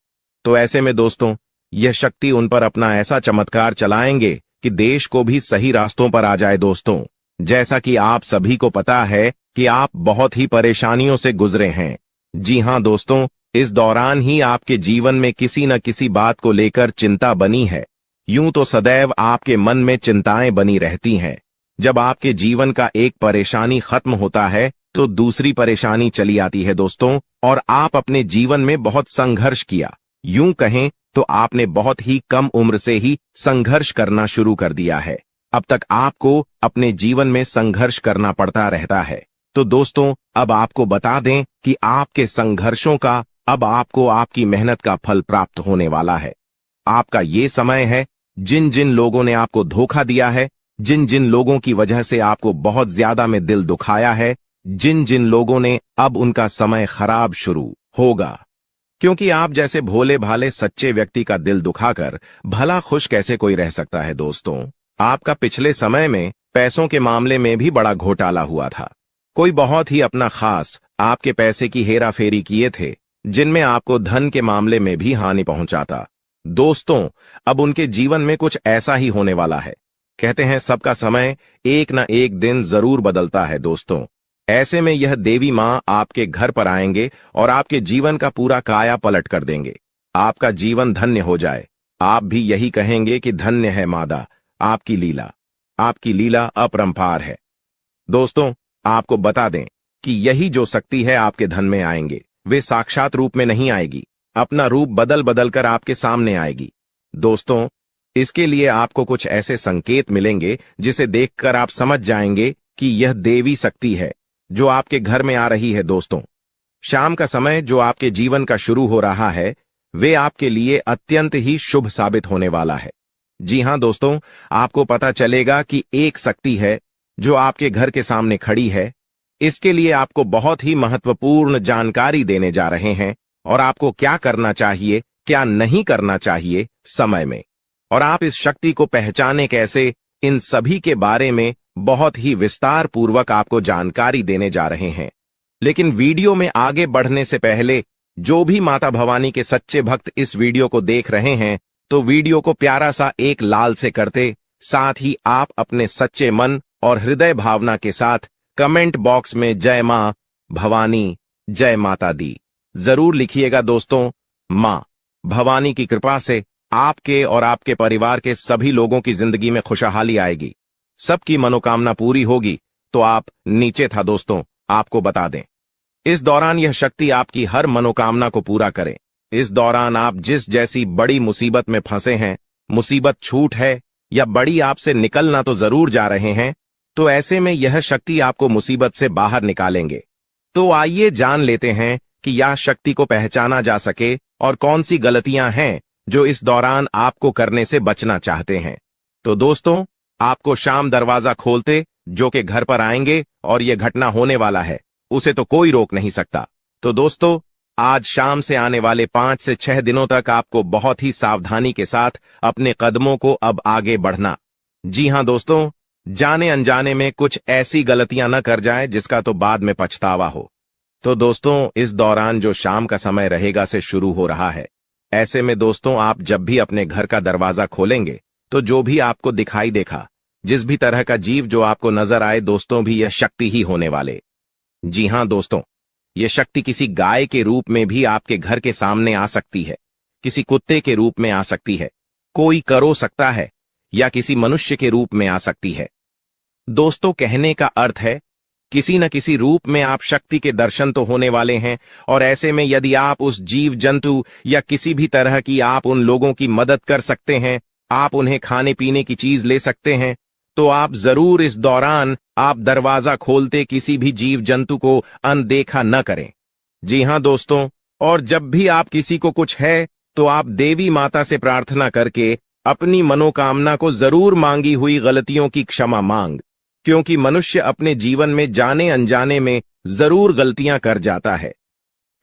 [SPEAKER 1] तो ऐसे में दोस्तों, यह शक्ति उन पर अपना ऐसा चमत्कार चलाएंगे कि देश को भी सही रास्तों पर आ जाए। दोस्तों, जैसा कि आप सभी को पता है कि आप बहुत ही परेशानियों से गुजरे हैं। जी हां दोस्तों, इस दौरान ही आपके जीवन में किसी न किसी बात को लेकर चिंता बनी है। यूं तो सदैव आपके मन में चिंताएं बनी रहती हैं। जब आपके जीवन का एक परेशानी खत्म होता है तो दूसरी परेशानी चली आती है दोस्तों, और आप अपने जीवन में बहुत संघर्ष किया। यूं कहें तो आपने बहुत ही कम उम्र से ही संघर्ष करना शुरू कर दिया है। अब तक आपको अपने जीवन में संघर्ष करना पड़ता रहता है। तो दोस्तों, अब आपको बता दें कि आपके संघर्षों का अब आपको आपकी मेहनत का फल प्राप्त होने वाला है। आपका ये समय है। जिन जिन लोगों ने आपको धोखा दिया है, जिन जिन लोगों की वजह से आपको बहुत ज्यादा में दिल दुखाया है, जिन जिन लोगों ने, अब उनका समय खराब शुरू होगा। क्योंकि आप जैसे भोले भाले सच्चे व्यक्ति का दिल दुखाकर भला खुश कैसे कोई रह सकता है दोस्तों। आपका पिछले समय में पैसों के मामले में भी बड़ा घोटाला हुआ था। कोई बहुत ही अपना खास आपके पैसे की हेरा फेरी किए थे, जिनमें आपको धन के मामले में भी हानि पहुंचाता। दोस्तों, अब उनके जीवन में कुछ ऐसा ही होने वाला है। कहते हैं सबका समय एक न एक दिन जरूर बदलता है दोस्तों। ऐसे में यह देवी मां आपके घर पर आएंगे और आपके जीवन का पूरा काया पलट कर देंगे। आपका जीवन धन्य हो जाए। आप भी यही कहेंगे कि धन्य है मादा, आपकी लीला अपरंपार है। दोस्तों, आपको बता दें कि यही जो शक्ति है आपके धन में आएंगे, वे साक्षात रूप में नहीं आएगी, अपना रूप बदल बदल कर आपके सामने आएगी। दोस्तों, इसके लिए आपको कुछ ऐसे संकेत मिलेंगे जिसे देखकर आप समझ जाएंगे कि यह देवी शक्ति है जो आपके घर में आ रही है। दोस्तों, शाम का समय जो आपके जीवन का शुरू हो रहा है, वे आपके लिए अत्यंत ही शुभ साबित होने वाला है। जी हां दोस्तों, आपको पता चलेगा कि एक शक्ति है जो आपके घर के सामने खड़ी है। इसके लिए आपको बहुत ही महत्वपूर्ण जानकारी देने जा रहे हैं और आपको क्या करना चाहिए, क्या नहीं करना चाहिए समय में, और आप इस शक्ति को पहचाने कैसे, इन सभी के बारे में बहुत ही विस्तार पूर्वक आपको जानकारी देने जा रहे हैं। लेकिन वीडियो में आगे बढ़ने से पहले जो भी माता भवानी के सच्चे भक्त इस वीडियो को देख रहे हैं, तो वीडियो को प्यारा सा एक लाल से करते, साथ ही आप अपने सच्चे मन और हृदय भावना के साथ कमेंट बॉक्स में जय मां भवानी, जय माता दी जरूर लिखिएगा। दोस्तों, मां भवानी की कृपा से आपके और आपके परिवार के सभी लोगों की जिंदगी में खुशहाली आएगी, सबकी मनोकामना पूरी होगी। तो आप नीचे था दोस्तों, आपको बता दें, इस दौरान यह शक्ति आपकी हर मनोकामना को पूरा करे। इस दौरान आप जिस जैसी बड़ी मुसीबत में फंसे हैं, मुसीबत छूट है या बड़ी आपसे निकलना तो जरूर जा रहे हैं, तो ऐसे में यह शक्ति आपको मुसीबत से बाहर निकालेंगे। तो आइए जान लेते हैं कि यह शक्ति को पहचाना जा सके और कौन सी गलतियां हैं जो इस दौरान आपको करने से बचना चाहते हैं। तो दोस्तों, आपको शाम दरवाजा खोलते जो कि घर पर आएंगे और यह घटना होने वाला है, उसे तो कोई रोक नहीं सकता। तो दोस्तों, आज शाम से आने वाले 5 से 6 दिनों तक आपको बहुत ही सावधानी के साथ अपने कदमों को अब आगे बढ़ना। जी हां दोस्तों, जाने अनजाने में कुछ ऐसी गलतियां न कर जाए जिसका तो बाद में पछतावा हो। तो दोस्तों, इस दौरान जो शाम का समय रहेगा से शुरू हो रहा है। ऐसे में दोस्तों, आप जब भी अपने घर का दरवाजा खोलेंगे, तो जो भी आपको दिखाई देखा, जिस भी तरह का जीव जो आपको नजर आए, दोस्तों भी यह शक्ति ही होने वाले। जी हां दोस्तों, यह शक्ति किसी गाय के रूप में भी आपके घर के सामने आ सकती है, किसी कुत्ते के रूप में आ सकती है, कोई करो सकता है, या किसी मनुष्य के रूप में आ सकती है। दोस्तों, कहने का अर्थ है किसी न किसी रूप में आप शक्ति के दर्शन तो होने वाले हैं, और ऐसे में यदि आप उस जीव जंतु या किसी भी तरह की आप उन लोगों की मदद कर सकते हैं, आप उन्हें खाने पीने की चीज ले सकते हैं, तो आप जरूर इस दौरान आप दरवाजा खोलते किसी भी जीव जंतु को अनदेखा न करें। जी हां दोस्तों, और जब भी आप किसी को कुछ है तो आप देवी माता से प्रार्थना करके अपनी मनोकामना को जरूर मांगी हुई गलतियों की क्षमा मांग, क्योंकि मनुष्य अपने जीवन में जाने अनजाने में जरूर गलतियां कर जाता है।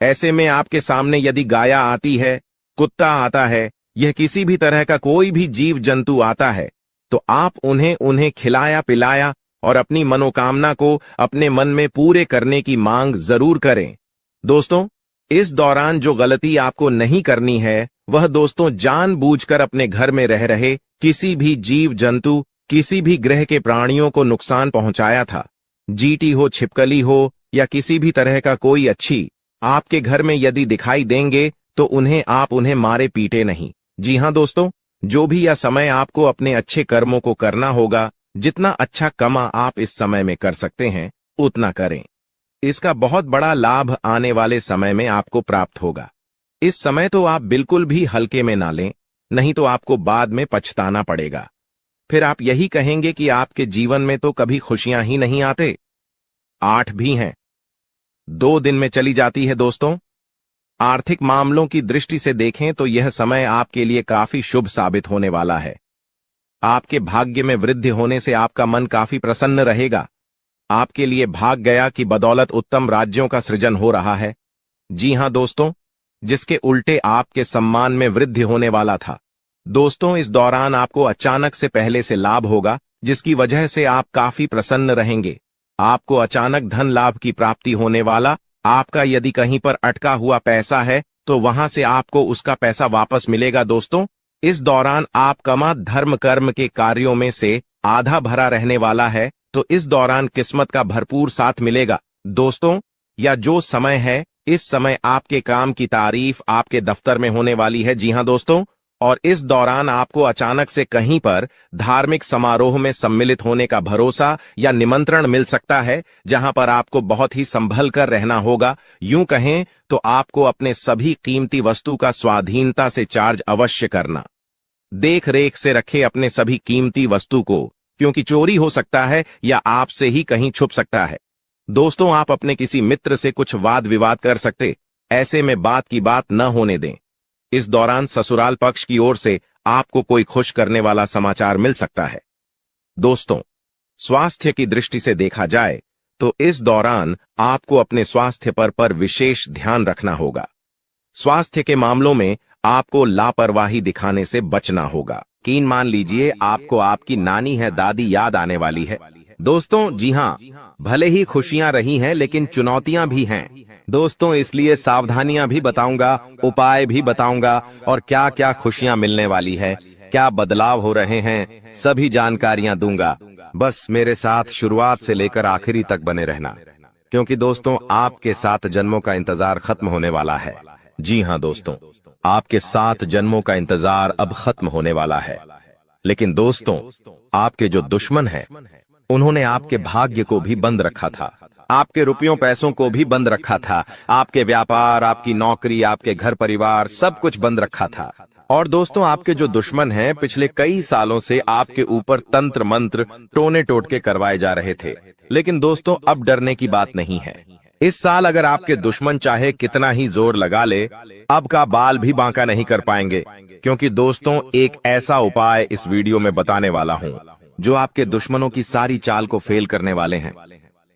[SPEAKER 1] ऐसे में आपके सामने यदि गाया आती है, कुत्ता आता है, यह किसी भी तरह का कोई भी जीव जंतु आता है, तो आप उन्हें खिलाया पिलाया और अपनी मनोकामना को अपने मन में पूरे करने की मांग जरूर करें। दोस्तों, इस दौरान जो गलती आपको नहीं करनी है, वह दोस्तों जानबूझकर अपने घर में रह रहे किसी भी जीव जंतु, किसी भी ग्रह के प्राणियों को नुकसान पहुंचाया था। जीटी हो, छिपकली हो या किसी भी तरह का कोई अच्छी आपके घर में यदि दिखाई देंगे, तो उन्हें मारे पीटे नहीं। जी हां दोस्तों, जो भी यह समय आपको अपने अच्छे कर्मों को करना होगा, जितना अच्छा कमा आप इस समय में कर सकते हैं, उतना करें। इसका बहुत बड़ा लाभ आने वाले समय में आपको प्राप्त होगा। इस समय तो आप बिल्कुल भी हल्के में ना लें, नहीं तो आपको बाद में पछताना पड़ेगा। फिर आप यही कहेंगे कि आपके जीवन में तो कभी खुशियां ही नहीं आते। 8 भी हैं, 2 दिन में चली जाती है। दोस्तों, आर्थिक मामलों की दृष्टि से देखें तो यह समय आपके लिए काफी शुभ साबित होने वाला है। आपके भाग्य में वृद्धि होने से आपका मन काफी प्रसन्न रहेगा। आपके लिए भाग गया कि बदौलत उत्तम राज्यों का सृजन हो रहा है। जी हां दोस्तों, जिसके उल्टे आपके सम्मान में वृद्धि होने वाला था। दोस्तों, इस दौरान आपको अचानक से पहले से लाभ होगा, जिसकी वजह से आप काफी प्रसन्न रहेंगे। आपको अचानक धन लाभ की प्राप्ति होने वाला। आपका यदि कहीं पर अटका हुआ पैसा है तो वहां से आपको उसका पैसा वापस मिलेगा। दोस्तों, इस दौरान आपका धर्म कर्म के कार्यों में से आधा भरा रहने वाला है, तो इस दौरान किस्मत का भरपूर साथ मिलेगा। दोस्तों, या जो समय है, इस समय आपके काम की तारीफ आपके दफ्तर में होने वाली है। जी हां दोस्तों, और इस दौरान आपको अचानक से कहीं पर धार्मिक समारोह में सम्मिलित होने का भरोसा या निमंत्रण मिल सकता है, जहां पर आपको बहुत ही संभल कर रहना होगा। यूं कहें तो आपको अपने सभी कीमती वस्तु का स्वाधीनता से चार्ज अवश्य करना। देख रेख से रखे अपने सभी कीमती वस्तु को, क्योंकि चोरी हो सकता है या आपसे ही कहीं छुप सकता है। दोस्तों, आप अपने किसी मित्र से कुछ वाद विवाद कर सकते, ऐसे में बात की बात न होने दें। इस दौरान ससुराल पक्ष की ओर से आपको कोई खुश करने वाला समाचार मिल सकता है। दोस्तों, स्वास्थ्य की दृष्टि से देखा जाए तो इस दौरान आपको अपने स्वास्थ्य पर विशेष ध्यान रखना होगा। स्वास्थ्य के मामलों में आपको लापरवाही दिखाने से बचना होगा। यकीन मान लीजिए आपको आपकी नानी है दादी याद आने वाली है। दोस्तों, जी हां, भले ही खुशियां रही हैं लेकिन चुनौतियां भी हैं। दोस्तों, इसलिए सावधानियां भी बताऊंगा, उपाय भी बताऊंगा और क्या क्या खुशियां मिलने वाली है, क्या बदलाव हो रहे हैं, सभी जानकारियां दूंगा। बस मेरे साथ शुरुआत से लेकर आखिरी तक बने रहना, क्योंकि दोस्तों आपके 7 जन्मों का इंतजार खत्म होने वाला है। जी हां दोस्तों, आपके 7 जन्मों का इंतजार अब खत्म होने वाला है। लेकिन दोस्तों, आपके जो दुश्मन हैं, उन्होंने आपके भाग्य को भी बंद रखा था, आपके रुपयों पैसों को भी बंद रखा था, आपके व्यापार, आपकी नौकरी, आपके घर परिवार, सब कुछ बंद रखा था। और दोस्तों, आपके जो दुश्मन हैं, पिछले कई सालों से आपके ऊपर तंत्र मंत्र टोने टोटके करवाए जा रहे थे। लेकिन दोस्तों, अब डरने की बात नहीं है। इस साल अगर आपके दुश्मन चाहे कितना ही जोर लगा ले, अब का बाल भी बांका नहीं कर पाएंगे, क्योंकि दोस्तों एक ऐसा उपाय इस वीडियो में बताने वाला हूं जो आपके दुश्मनों की सारी चाल को फेल करने वाले हैं।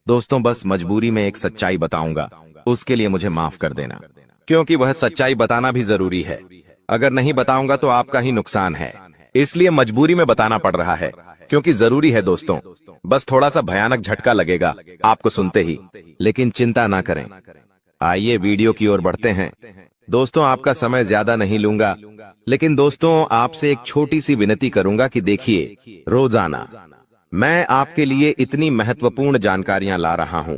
[SPEAKER 1] दोस्तों, बस मजबूरी में एक सच्चाई बताऊंगा, उसके लिए मुझे माफ कर देना, क्योंकि वह सच्चाई बताना भी जरूरी है। अगर नहीं बताऊंगा तो आपका ही नुकसान है, इसलिए मजबूरी में बताना पड़ रहा है, क्योंकि जरूरी है। दोस्तों, बस थोड़ा सा भयानक झटका लगेगा आपको सुनते ही, लेकिन चिंता ना करें। आइए वीडियो की ओर बढ़ते हैं। दोस्तों, आपका समय ज्यादा नहीं लूंगा, लेकिन दोस्तों आपसे एक छोटी सी विनती करूंगा कि देखिए, रोजाना मैं आपके लिए इतनी महत्वपूर्ण जानकारियां ला रहा हूं,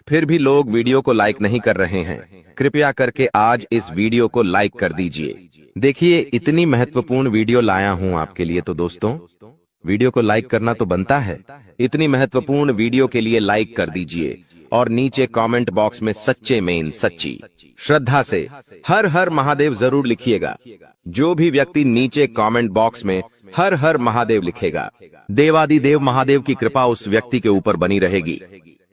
[SPEAKER 1] फिर भी लोग वीडियो को लाइक नहीं कर रहे हैं। कृपया करके आज इस वीडियो को लाइक कर दीजिए। देखिए, इतनी महत्वपूर्ण वीडियो लाया हूं आपके लिए, तो दोस्तों वीडियो को लाइक करना तो बनता है। इतनी महत्वपूर्ण वीडियो के लिए लाइक कर दीजिए और नीचे कमेंट बॉक्स में सच्चे में सच्ची श्रद्धा से हर हर महादेव जरूर लिखिएगा। जो भी व्यक्ति नीचे कमेंट बॉक्स में हर हर महादेव लिखेगा, देवादिदेव महादेव की कृपा उस व्यक्ति के ऊपर बनी रहेगी।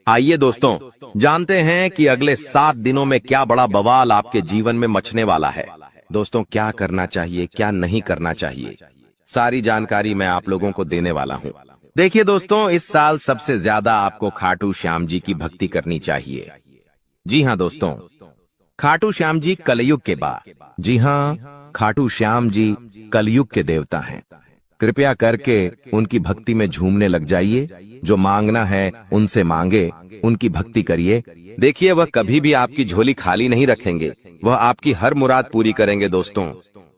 [SPEAKER 1] आइए दोस्तों, जानते हैं कि अगले 7 दिनों में क्या बड़ा बवाल आपके जीवन में मचने वाला है। दोस्तों, क्या करना चाहिए, क्या नहीं करना चाहिए, सारी जानकारी मैं आप लोगों को देने वाला हूं। देखिए दोस्तों, इस साल सबसे ज्यादा आपको खाटू श्याम जी की भक्ति करनी चाहिए। जी हां दोस्तों, खाटू श्याम जी कलयुग के बाद, जी हां, खाटू श्याम जी कलयुग के देवता हैं। कृपया करके उनकी भक्ति में झूमने लग जाइए। जो मांगना है उनसे मांगे, उनकी भक्ति करिए। देखिए, वह कभी भी आपकी झोली खाली नहीं रखेंगे, वह आपकी हर मुराद पूरी करेंगे। दोस्तों,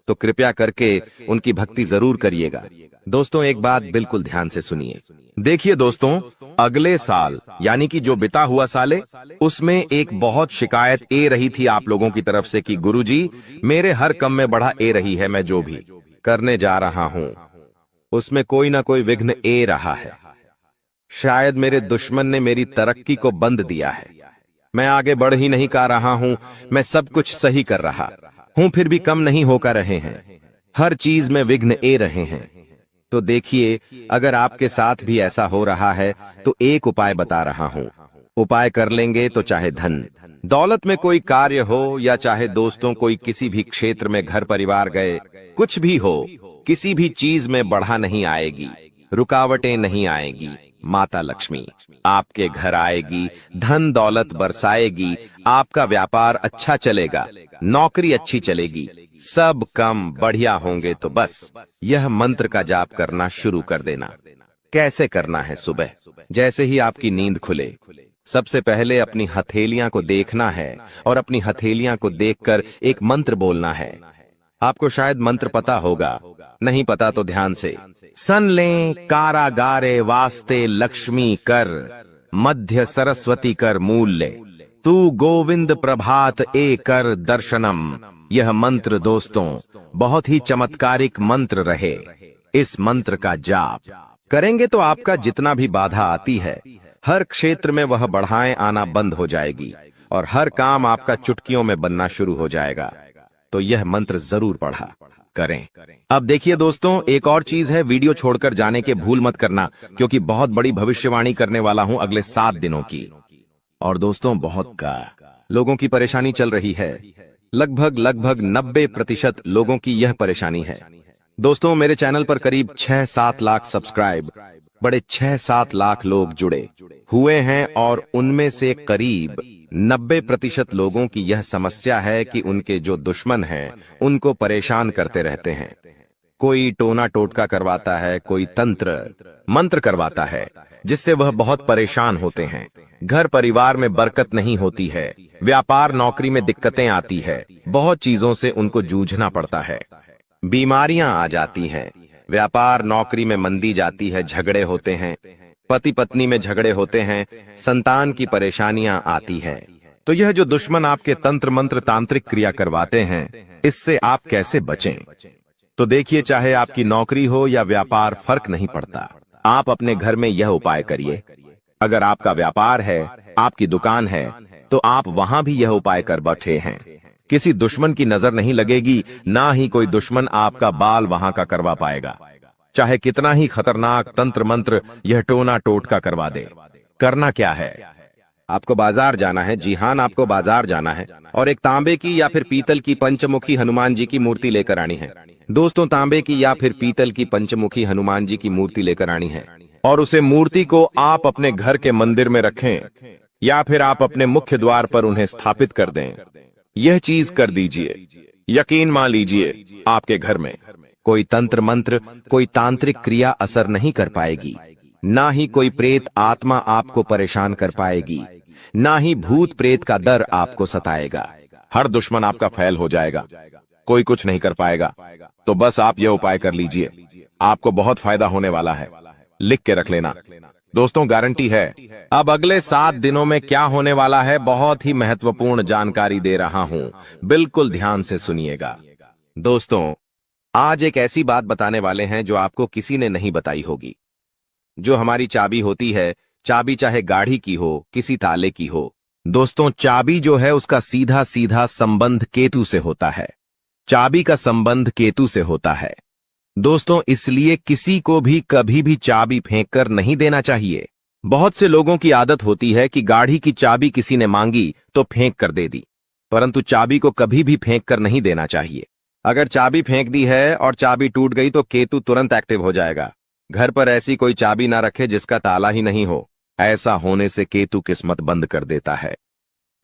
[SPEAKER 1] तो कृपया करके उनकी भक्ति जरूर करिएगा। दोस्तों, एक बात बिल्कुल ध्यान से सुनिए। देखिए दोस्तों, अगले साल यानी कि जो बिता हुआ साल है, उसमें एक बहुत शिकायत ए रही थी आप लोगों की तरफ से कि गुरुजी, मेरे हर काम में बढ़ा ए रही है, मैं जो भी करने जा रहा हूं उसमें कोई ना कोई विघ्न ए रहा है। शायद मेरे दुश्मन ने मेरी तरक्की को बंद दिया है, मैं आगे बढ़ ही नहीं पा रहा हूं, मैं सब कुछ सही कर रहा हूं फिर भी कम नहीं होकर रहे हैं, हर चीज में विघ्न ए रहे हैं। तो देखिए, अगर आपके साथ भी ऐसा हो रहा है तो एक उपाय बता रहा हूं। उपाय कर लेंगे तो चाहे धन दौलत में कोई कार्य हो या चाहे दोस्तों कोई किसी भी क्षेत्र में घर परिवार गए, कुछ भी हो, किसी भी चीज में बढ़ा नहीं आएगी, रुकावटें नहीं आएगी। माता लक्ष्मी आपके घर आएगी, धन दौलत बरसाएगी, आपका व्यापार अच्छा चलेगा, नौकरी अच्छी चलेगी, सब काम बढ़िया होंगे तो बस यह मंत्र का जाप करना शुरू कर देना। कैसे करना है? सुबह जैसे ही आपकी नींद खुले, सबसे पहले अपनी हथेलियां को देखना है और अपनी हथेलियां को देखकर एक मंत्र बोलना है। आपको शायद मंत्र पता होगा, नहीं पता तो ध्यान से सन लें। कारागारे वास्ते लक्ष्मी कर, मध्य सरस्वती कर मूल्य, तू गोविंद प्रभात ए कर दर्शनम। यह मंत्र दोस्तों बहुत ही चमत्कारिक मंत्र रहे। इस मंत्र का जाप करेंगे तो आपका जितना भी बाधा आती है, हर क्षेत्र में वह बढ़ाएं आना बंद हो जाएगी और हर काम आपका चुटकियों में बनना शुरू हो जाएगा। तो यह मंत्र जरूर पढ़ा करें। अब देखिए दोस्तों, एक और चीज है, वीडियो छोड़कर जाने के भूल मत करना, क्योंकि बहुत बड़ी भविष्यवाणी करने वाला हूं अगले 7 दिनों की। और दोस्तों बहुत का लोगों की परेशानी चल रही है, लगभग 90% लोगों की यह परेशानी है। दोस्तों मेरे चैनल पर करीब 6-7 लाख सब्सक्राइब, बड़े 6-7 लाख लोग जुड़े हुए हैं और उनमें से करीब 90% लोगों की यह समस्या है कि उनके जो दुश्मन हैं उनको परेशान करते रहते हैं। कोई टोना टोटका करवाता है, कोई तंत्र मंत्र करवाता है, जिससे वह बहुत परेशान होते हैं। घर परिवार में बरकत नहीं होती है, व्यापार नौकरी में दिक्कतें आती है, बहुत चीजों से उनको जूझना पड़ता है, बीमारियां आ जाती हैं, व्यापार नौकरी में मंदी जाती है, झगड़े होते हैं, पति पत्नी में झगड़े होते हैं, संतान की परेशानियां आती है। तो यह जो दुश्मन आपके तंत्र मंत्र तांत्रिक क्रिया करवाते हैं, इससे आप कैसे बचें? तो देखिए, चाहे आपकी नौकरी हो या व्यापार, फर्क नहीं पड़ता, आप अपने घर में यह उपाय करिए। अगर आपका व्यापार है, आपकी दुकान है, तो आप वहां भी यह उपाय कर बैठे हैं। किसी दुश्मन की नजर नहीं लगेगी, ना ही कोई दुश्मन आपका बाल वहां का करवा पाएगा, चाहे कितना ही खतरनाक तंत्र मंत्र यह टोना टोटका करवा दे। करना क्या है? आपको बाजार जाना है। जी हां, आपको बाजार जाना है और एक तांबे की या फिर पीतल की पंचमुखी हनुमान जी की मूर्ति लेकर आनी है। दोस्तों तांबे की या फिर पीतल की पंचमुखी हनुमान जी की मूर्ति लेकर आनी है और उसे मूर्ति को आप अपने घर के मंदिर में रखें या फिर आप अपने मुख्य द्वार पर उन्हें स्थापित कर दें। यह चीज कर दीजिए, यकीन मान लीजिए आपके घर में कोई तंत्र मंत्र, कोई तांत्रिक क्रिया असर नहीं कर पाएगी, ना ही कोई प्रेत आत्मा आपको परेशान कर पाएगी, ना ही भूत प्रेत का डर आपको सताएगा। हर दुश्मन आपका फैल हो जाएगा, कोई कुछ नहीं कर पाएगा। तो बस आप यह उपाय कर लीजिए, आपको बहुत फायदा होने वाला है। लिख के रख लेना दोस्तों, गारंटी है। अब अगले 7 दिनों में क्या होने वाला है, बहुत ही महत्वपूर्ण जानकारी दे रहा हूं, बिल्कुल ध्यान से सुनिएगा। दोस्तों आज एक ऐसी बात बताने वाले हैं जो आपको किसी ने नहीं बताई होगी। जो हमारी चाबी होती है, चाबी चाहे गाड़ी की हो, किसी ताले की हो, दोस्तों चाबी जो है उसका सीधा सीधा संबंध केतु से होता है। चाबी का संबंध केतु से होता है दोस्तों, इसलिए किसी को भी कभी भी चाबी फेंक कर नहीं देना चाहिए। बहुत से लोगों की आदत होती है कि गाड़ी की चाबी किसी ने मांगी तो फेंक कर दे दी, परंतु चाबी को कभी भी फेंक कर नहीं देना चाहिए। अगर चाबी फेंक दी है और चाबी टूट गई तो केतु तुरंत एक्टिव हो जाएगा। घर पर ऐसी कोई चाबी ना रखे जिसका ताला ही नहीं हो, ऐसा होने से केतु किस्मत बंद कर देता है।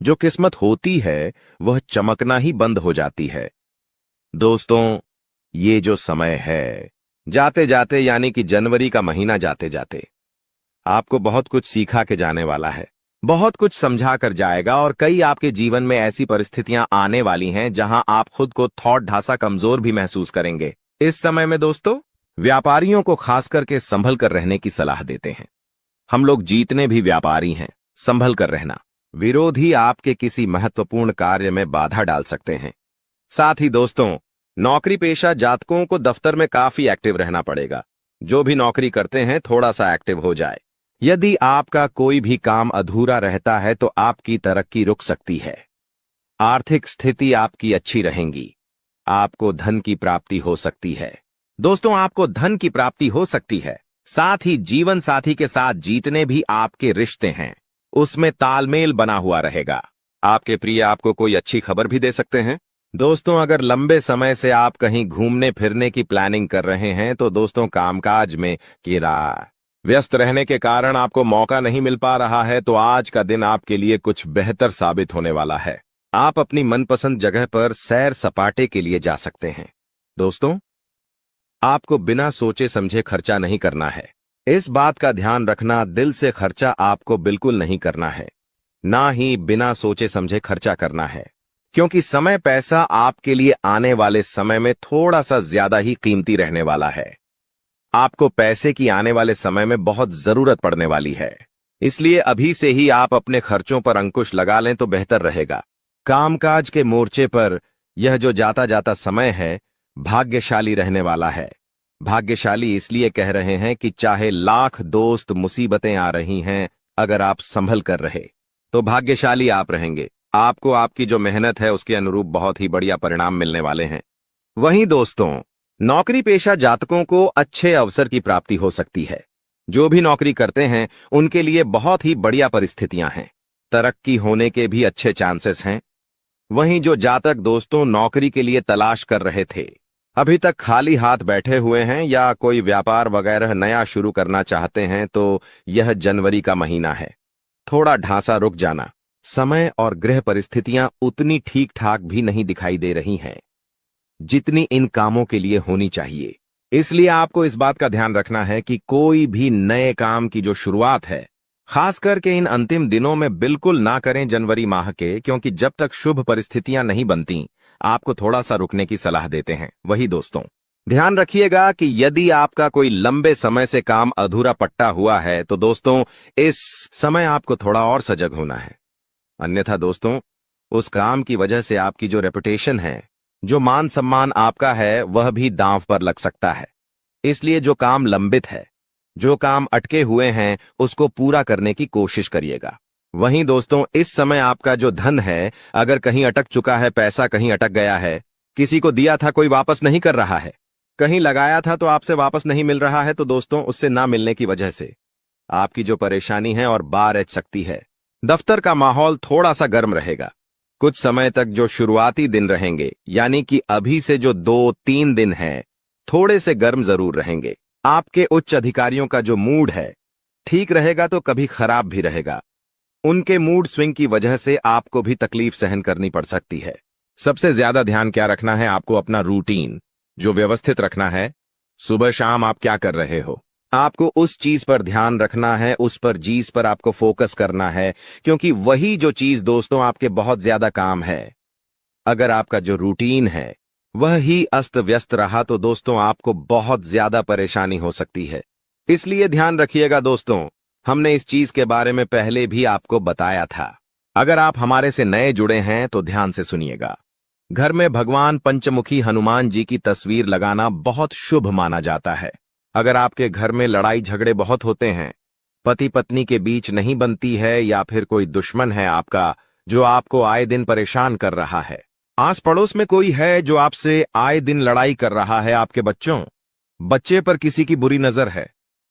[SPEAKER 1] जो किस्मत होती है वह चमकना ही बंद हो जाती है। दोस्तों ये जो समय है, जाते जाते यानी कि जनवरी का महीना जाते जाते आपको बहुत कुछ सिखा के जाने वाला है, बहुत कुछ समझा कर जाएगा और कई आपके जीवन में ऐसी परिस्थितियां आने वाली हैं जहां आप खुद को थोड़ा ढासा कमजोर भी महसूस करेंगे। इस समय में दोस्तों व्यापारियों को खास करके संभल कर रहने की सलाह देते हैं। हम लोग जीतने भी व्यापारी हैं, संभल कर रहना। विरोधी आपके किसी महत्वपूर्ण कार्य में बाधा डाल सकते हैं। साथ ही दोस्तों नौकरी पेशा जातकों को दफ्तर में काफी एक्टिव रहना पड़ेगा। जो भी नौकरी करते हैं थोड़ा सा एक्टिव हो जाए। यदि आपका कोई भी काम अधूरा रहता है तो आपकी तरक्की रुक सकती है। आर्थिक स्थिति आपकी अच्छी रहेगी, आपको धन की प्राप्ति हो सकती है। दोस्तों आपको धन की प्राप्ति हो सकती है, साथ ही जीवन साथी के साथ जीतने भी आपके रिश्ते हैं, उसमें तालमेल बना हुआ रहेगा। आपके प्रिय आपको कोई अच्छी खबर भी दे सकते हैं। दोस्तों अगर लंबे समय से आप कहीं घूमने फिरने की प्लानिंग कर रहे हैं तो दोस्तों कामकाज में व्यस्त रहने के कारण आपको मौका नहीं मिल पा रहा है, तो आज का दिन आपके लिए कुछ बेहतर साबित होने वाला है।
[SPEAKER 2] आप अपनी मनपसंद जगह पर सैर सपाटे के लिए जा सकते हैं। दोस्तों, आपको बिना सोचे समझे खर्चा नहीं करना है। इस बात का ध्यान रखना, दिल से खर्चा आपको बिल्कुल नहीं करना है, ना ही बिना सोचे समझे खर्चा करना है, क्योंकि समय पैसा आपके लिए आने वाले समय में थोड़ा सा ज्यादा ही कीमती रहने वाला है। आपको पैसे की आने वाले समय में बहुत जरूरत पड़ने वाली है, इसलिए अभी से ही आप अपने खर्चों पर अंकुश लगा लें तो बेहतर रहेगा। कामकाज के मोर्चे पर यह जो जाता जाता समय है भाग्यशाली रहने वाला है। भाग्यशाली इसलिए कह रहे हैं कि चाहे लाख दोस्त मुसीबतें आ रही हैं, अगर आप संभल कर रहे तो भाग्यशाली आप रहेंगे। आपको आपकी जो मेहनत है उसके अनुरूप बहुत ही बढ़िया परिणाम मिलने वाले हैं। वहीं दोस्तों, नौकरी पेशा जातकों को अच्छे अवसर की प्राप्ति हो सकती है। जो भी नौकरी करते हैं उनके लिए बहुत ही बढ़िया परिस्थितियां हैं, तरक्की होने के भी अच्छे चांसेस हैं। वहीं जो जातक दोस्तों नौकरी के लिए तलाश कर रहे थे, अभी तक खाली हाथ बैठे हुए हैं या कोई व्यापार वगैरह नया शुरू करना चाहते हैं, तो यह जनवरी का महीना है। थोड़ा ढांसा रुक जाना। समय और गृह परिस्थितियां उतनी ठीक ठाक भी नहीं दिखाई दे रही हैं जितनी इन कामों के लिए होनी चाहिए। इसलिए आपको इस बात का ध्यान रखना है कि कोई भी नए काम की जो शुरुआत है, खास करके इन अंतिम दिनों में बिल्कुल ना करें जनवरी माह के, क्योंकि जब तक शुभ परिस्थितियां नहीं बनती आपको थोड़ा सा रुकने की सलाह देते हैं। वही दोस्तों, ध्यान रखिएगा कि यदि आपका कोई लंबे समय से काम अधूरा पट्टा हुआ है तो दोस्तों इस समय आपको थोड़ा और सजग होना है। अन्यथा दोस्तों, उस काम की वजह से आपकी जो रेपुटेशन है, जो मान सम्मान आपका है, वह भी दांव पर लग सकता है। इसलिए जो काम लंबित है, जो काम अटके हुए हैं, उसको पूरा करने की कोशिश करिएगा। वहीं दोस्तों, इस समय आपका जो धन है, अगर कहीं अटक चुका है, पैसा कहीं अटक गया है, किसी को दिया था कोई वापस नहीं कर रहा है, कहीं लगाया था तो आपसे वापस नहीं मिल रहा है, तो दोस्तों उससे ना मिलने की वजह से आपकी जो परेशानी है और बार एच सकती है। दफ्तर का माहौल थोड़ा सा गर्म रहेगा। कुछ समय तक जो शुरुआती दिन रहेंगे, यानी कि अभी से जो 2-3 दिन हैं, थोड़े से गर्म जरूर रहेंगे। आपके उच्च अधिकारियों का जो मूड है ठीक रहेगा तो कभी खराब भी रहेगा। उनके मूड स्विंग की वजह से आपको भी तकलीफ सहन करनी पड़ सकती है। सबसे ज्यादा ध्यान क्या रखना है, आपको अपना रूटीन जो व्यवस्थित रखना है। सुबह शाम आप क्या कर रहे हो, आपको उस चीज पर ध्यान रखना है, उस पर चीज पर आपको फोकस करना है, क्योंकि वही जो चीज दोस्तों आपके बहुत ज्यादा काम है। अगर आपका जो रूटीन है वह ही अस्त व्यस्त रहा तो दोस्तों आपको बहुत ज्यादा परेशानी हो सकती है। इसलिए ध्यान रखिएगा दोस्तों, हमने इस चीज के बारे में पहले भी आपको बताया था। अगर आप हमारे से नए जुड़े हैं तो ध्यान से सुनिएगा। घर में भगवान पंचमुखी हनुमान जी की तस्वीर लगाना बहुत शुभ माना जाता है। अगर आपके घर में लड़ाई झगड़े बहुत होते हैं, पति पत्नी के बीच नहीं बनती है, या फिर कोई दुश्मन है आपका जो आपको आए दिन परेशान कर रहा है, आस पड़ोस में कोई है जो आपसे आए दिन लड़ाई कर रहा है, आपके बच्चे पर किसी की बुरी नजर है,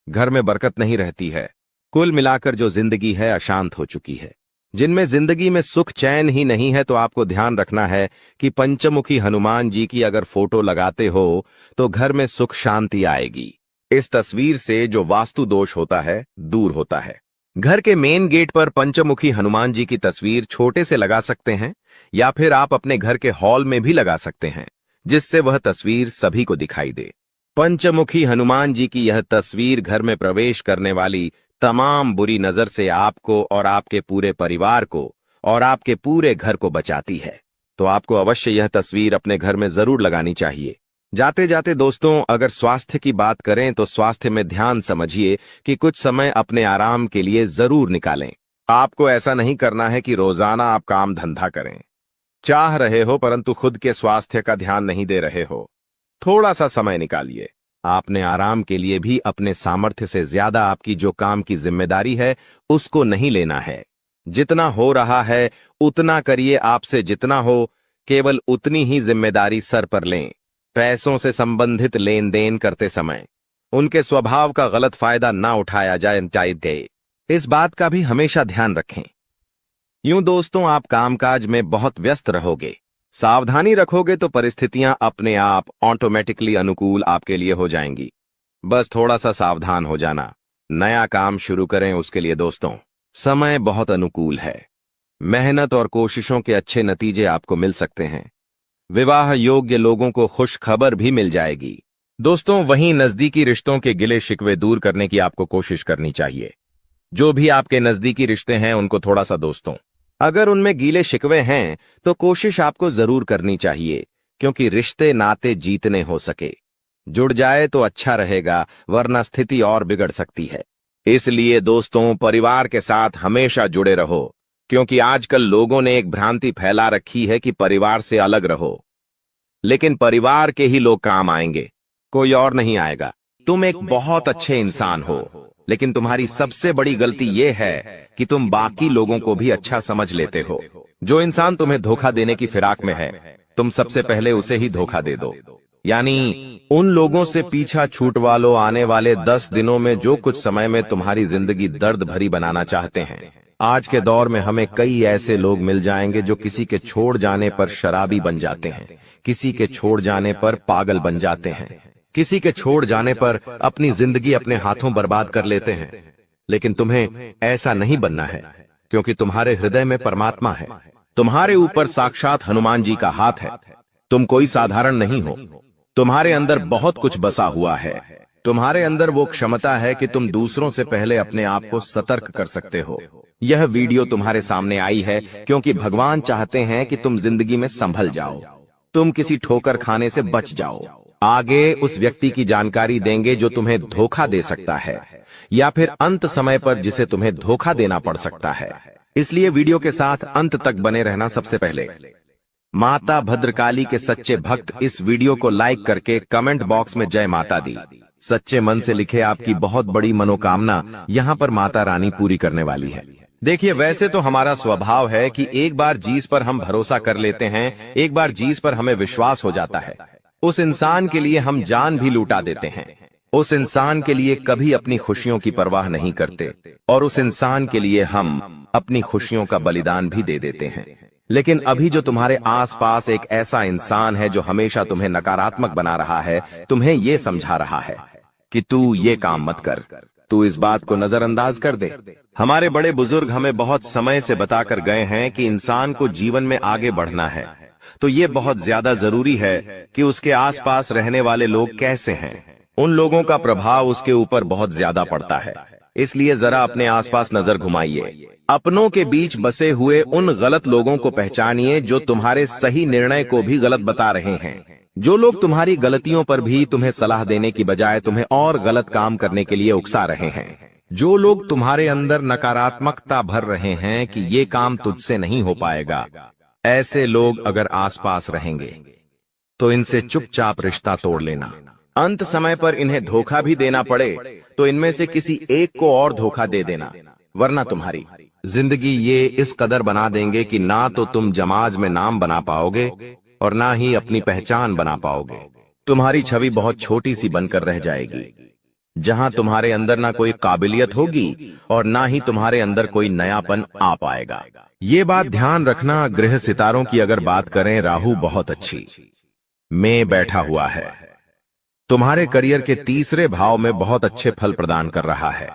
[SPEAKER 2] घर में बरकत नहीं रहती है, कुल मिलाकर जो जिंदगी है अशांत हो चुकी है, जिनमें जिंदगी में सुख चैन ही नहीं है, तो आपको ध्यान रखना है कि पंचमुखी हनुमान जी की अगर फोटो लगाते हो तो घर में सुख शांति आएगी। इस तस्वीर से जो वास्तु दोष होता है दूर होता है। घर के मेन गेट पर पंचमुखी हनुमान जी की तस्वीर छोटे से लगा सकते हैं, या फिर आप अपने घर के हॉल में भी लगा सकते हैं, जिससे वह तस्वीर सभी को दिखाई दे। पंचमुखी हनुमान जी की यह तस्वीर घर में प्रवेश करने वाली तमाम बुरी नजर से आपको और आपके पूरे परिवार को और आपके पूरे घर को बचाती है। तो आपको अवश्य यह तस्वीर अपने घर में जरूर लगानी चाहिए। जाते जाते दोस्तों, अगर स्वास्थ्य की बात करें तो स्वास्थ्य में ध्यान समझिए कि कुछ समय अपने आराम के लिए जरूर निकालें। आपको ऐसा नहीं करना है कि रोजाना आप काम धंधा करें, चाह रहे हो परंतु खुद के स्वास्थ्य का ध्यान नहीं दे रहे हो। थोड़ा सा समय निकालिए। आपने आराम के लिए भी अपने सामर्थ्य से ज्यादा आपकी जो काम की जिम्मेदारी है उसको नहीं लेना है। जितना हो रहा है उतना करिए, आपसे जितना हो केवल उतनी ही जिम्मेदारी सर पर लें। पैसों से संबंधित लेन देन करते समय उनके स्वभाव का गलत फायदा ना उठाया जाए, इस बात का भी हमेशा ध्यान रखें। यूं दोस्तों, आप कामकाज में बहुत व्यस्त रहोगे, सावधानी रखोगे तो परिस्थितियां अपने आप ऑटोमेटिकली अनुकूल आपके लिए हो जाएंगी। बस थोड़ा सा सावधान हो जाना। नया काम शुरू करें उसके लिए दोस्तों समय बहुत अनुकूल है। मेहनत और कोशिशों के अच्छे नतीजे आपको मिल सकते हैं। विवाह योग्य लोगों को खुश खबर भी मिल जाएगी। दोस्तों, वहीं नजदीकी रिश्तों के गिले शिकवे दूर करने की आपको कोशिश करनी चाहिए। जो भी आपके नजदीकी रिश्ते हैं उनको थोड़ा सा दोस्तों, अगर उनमें गीले शिकवे हैं तो कोशिश आपको जरूर करनी चाहिए, क्योंकि रिश्ते नाते जीतने हो सके। जुड़ जाए तो अच्छा रहेगा, वरना स्थिति और बिगड़ सकती है। इसलिए दोस्तों, परिवार के साथ हमेशा जुड़े रहो, क्योंकि आजकल लोगों ने एक भ्रांति फैला रखी है कि परिवार से अलग रहो, लेकिन परिवार के ही लोग काम आएंगे, कोई और नहीं आएगा। तुम एक बहुत अच्छे इंसान हो, लेकिन तुम्हारी सबसे बड़ी गलती यह है कि तुम बाकी लोगों को भी अच्छा समझ लेते हो। जो इंसान तुम्हें धोखा देने की फिराक में है, तुम सबसे पहले उसे ही धोखा दे दो। यानी उन लोगों से पीछा छूटवा लो। आने वाले 10 दिनों में जो कुछ समय में तुम्हारी जिंदगी दर्द भरी बनाना चाहते हैं। आज के दौर में हमें कई ऐसे लोग मिल जाएंगे जो किसी के छोड़ जाने पर शराबी बन जाते हैं, किसी के छोड़ जाने पर पागल बन जाते हैं, किसी के छोड़ जाने पर अपनी जिंदगी अपने हाथों बर्बाद कर लेते हैं। लेकिन तुम्हें ऐसा नहीं बनना है, क्योंकि तुम्हारे हृदय में परमात्मा है। तुम्हारे ऊपर साक्षात हनुमान जी का हाथ है। तुम कोई साधारण नहीं हो। तुम्हारे अंदर बहुत कुछ बसा हुआ है। तुम्हारे अंदर वो क्षमता है कि तुम दूसरों से पहले अपने आप को सतर्क कर सकते हो। यह वीडियो तुम्हारे सामने आई है क्योंकि भगवान चाहते हैं कि तुम जिंदगी में संभल जाओ, तुम किसी ठोकर खाने से बच जाओ। आगे उस व्यक्ति की जानकारी देंगे जो तुम्हें धोखा दे सकता है, या फिर अंत समय पर जिसे तुम्हें धोखा देना पड़ सकता है। इसलिए वीडियो के साथ अंत तक बने रहना। सबसे पहले माता भद्रकाली के सच्चे भक्त इस वीडियो को लाइक करके कमेंट बॉक्स में जय माता दी सच्चे मन से लिखे। आपकी बहुत बड़ी मनोकामना यहाँ पर माता रानी पूरी करने वाली है। देखिए, वैसे तो हमारा स्वभाव है कि एक बार जिस पर हम भरोसा कर लेते हैं, एक बार जिस पर हमें विश्वास हो जाता है, उस इंसान के लिए हम जान भी लुटा देते हैं। उस इंसान के लिए कभी अपनी खुशियों की परवाह नहीं करते, और उस इंसान के लिए हम अपनी खुशियों का बलिदान भी दे देते हैं। लेकिन अभी जो तुम्हारे आसपास एक ऐसा इंसान है जो हमेशा तुम्हें नकारात्मक बना रहा है, तुम्हें ये समझा रहा है कि तू ये काम मत कर, तू इस बात को नजरअंदाज कर दे। हमारे बड़े बुजुर्ग हमें बहुत समय से बताकर गए हैं कि इंसान को जीवन में आगे बढ़ना है तो ये बहुत ज्यादा जरूरी है कि उसके आसपास रहने वाले लोग कैसे हैं। उन लोगों का प्रभाव उसके ऊपर बहुत ज्यादा पड़ता है। इसलिए जरा अपने आसपास नजर घुमाइए। अपनों के बीच बसे हुए उन गलत लोगों को पहचानिए जो तुम्हारे सही निर्णय को भी गलत बता रहे हैं। जो लोग तुम्हारी गलतियों पर भी तुम्हें सलाह देने की बजाय तुम्हें और गलत काम करने के लिए उकसा रहे हैं। जो लोग तुम्हारे अंदर नकारात्मकता भर रहे हैं कि ये काम तुझसे नहीं हो पाएगा, ऐसे लोग अगर आसपास रहेंगे तो इनसे चुपचाप रिश्ता तोड़ लेना। अंत समय पर इन्हें धोखा भी देना पड़े तो इनमें से किसी एक को और धोखा दे देना, वरना तुम्हारी जिंदगी ये इस कदर बना देंगे कि ना तो तुम समाज में नाम बना पाओगे और ना ही अपनी पहचान बना पाओगे। तुम्हारी छवि बहुत छोटी सी बनकर रह जाएगी, जहां तुम्हारे अंदर ना कोई काबिलियत होगी और ना ही तुम्हारे अंदर कोई नयापन आ पाएगा। ये बात ध्यान रखना। ग्रह सितारों की अगर बात करें, राहु बहुत अच्छी में बैठा हुआ है। तुम्हारे करियर के तीसरे भाव में बहुत अच्छे फल प्रदान कर रहा है।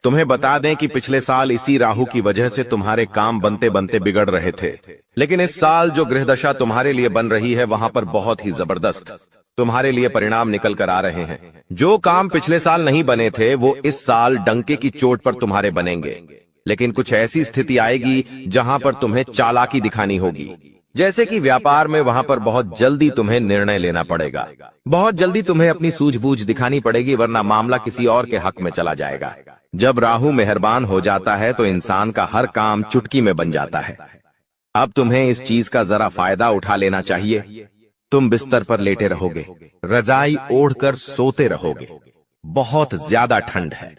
[SPEAKER 2] तुम्हें बता दें कि पिछले साल इसी राहु की वजह से तुम्हारे काम बनते बनते बिगड़ रहे थे, लेकिन इस साल जो ग्रह दशा तुम्हारे लिए बन रही है वहां पर बहुत ही जबरदस्त तुम्हारे लिए परिणाम निकल कर आ रहे हैं। जो काम पिछले साल नहीं बने थे वो इस साल डंके की चोट पर तुम्हारे बनेंगे। लेकिन कुछ ऐसी स्थिति आएगी जहां पर तुम्हें चालाकी दिखानी होगी, जैसे कि व्यापार में। वहां पर बहुत जल्दी तुम्हें निर्णय लेना पड़ेगा, बहुत जल्दी तुम्हें अपनी सूझबूझ दिखानी पड़ेगी, वरना मामला किसी और के हक में चला जाएगा। जब राहु मेहरबान हो जाता है तो इंसान का हर काम चुटकी में बन जाता है। अब तुम्हें इस चीज का जरा फायदा उठा लेना चाहिए। तुम बिस्तर पर लेटे रहोगे, रजाई ओढ़कर सोते रहोगे, बहुत ज्यादा ठंड है,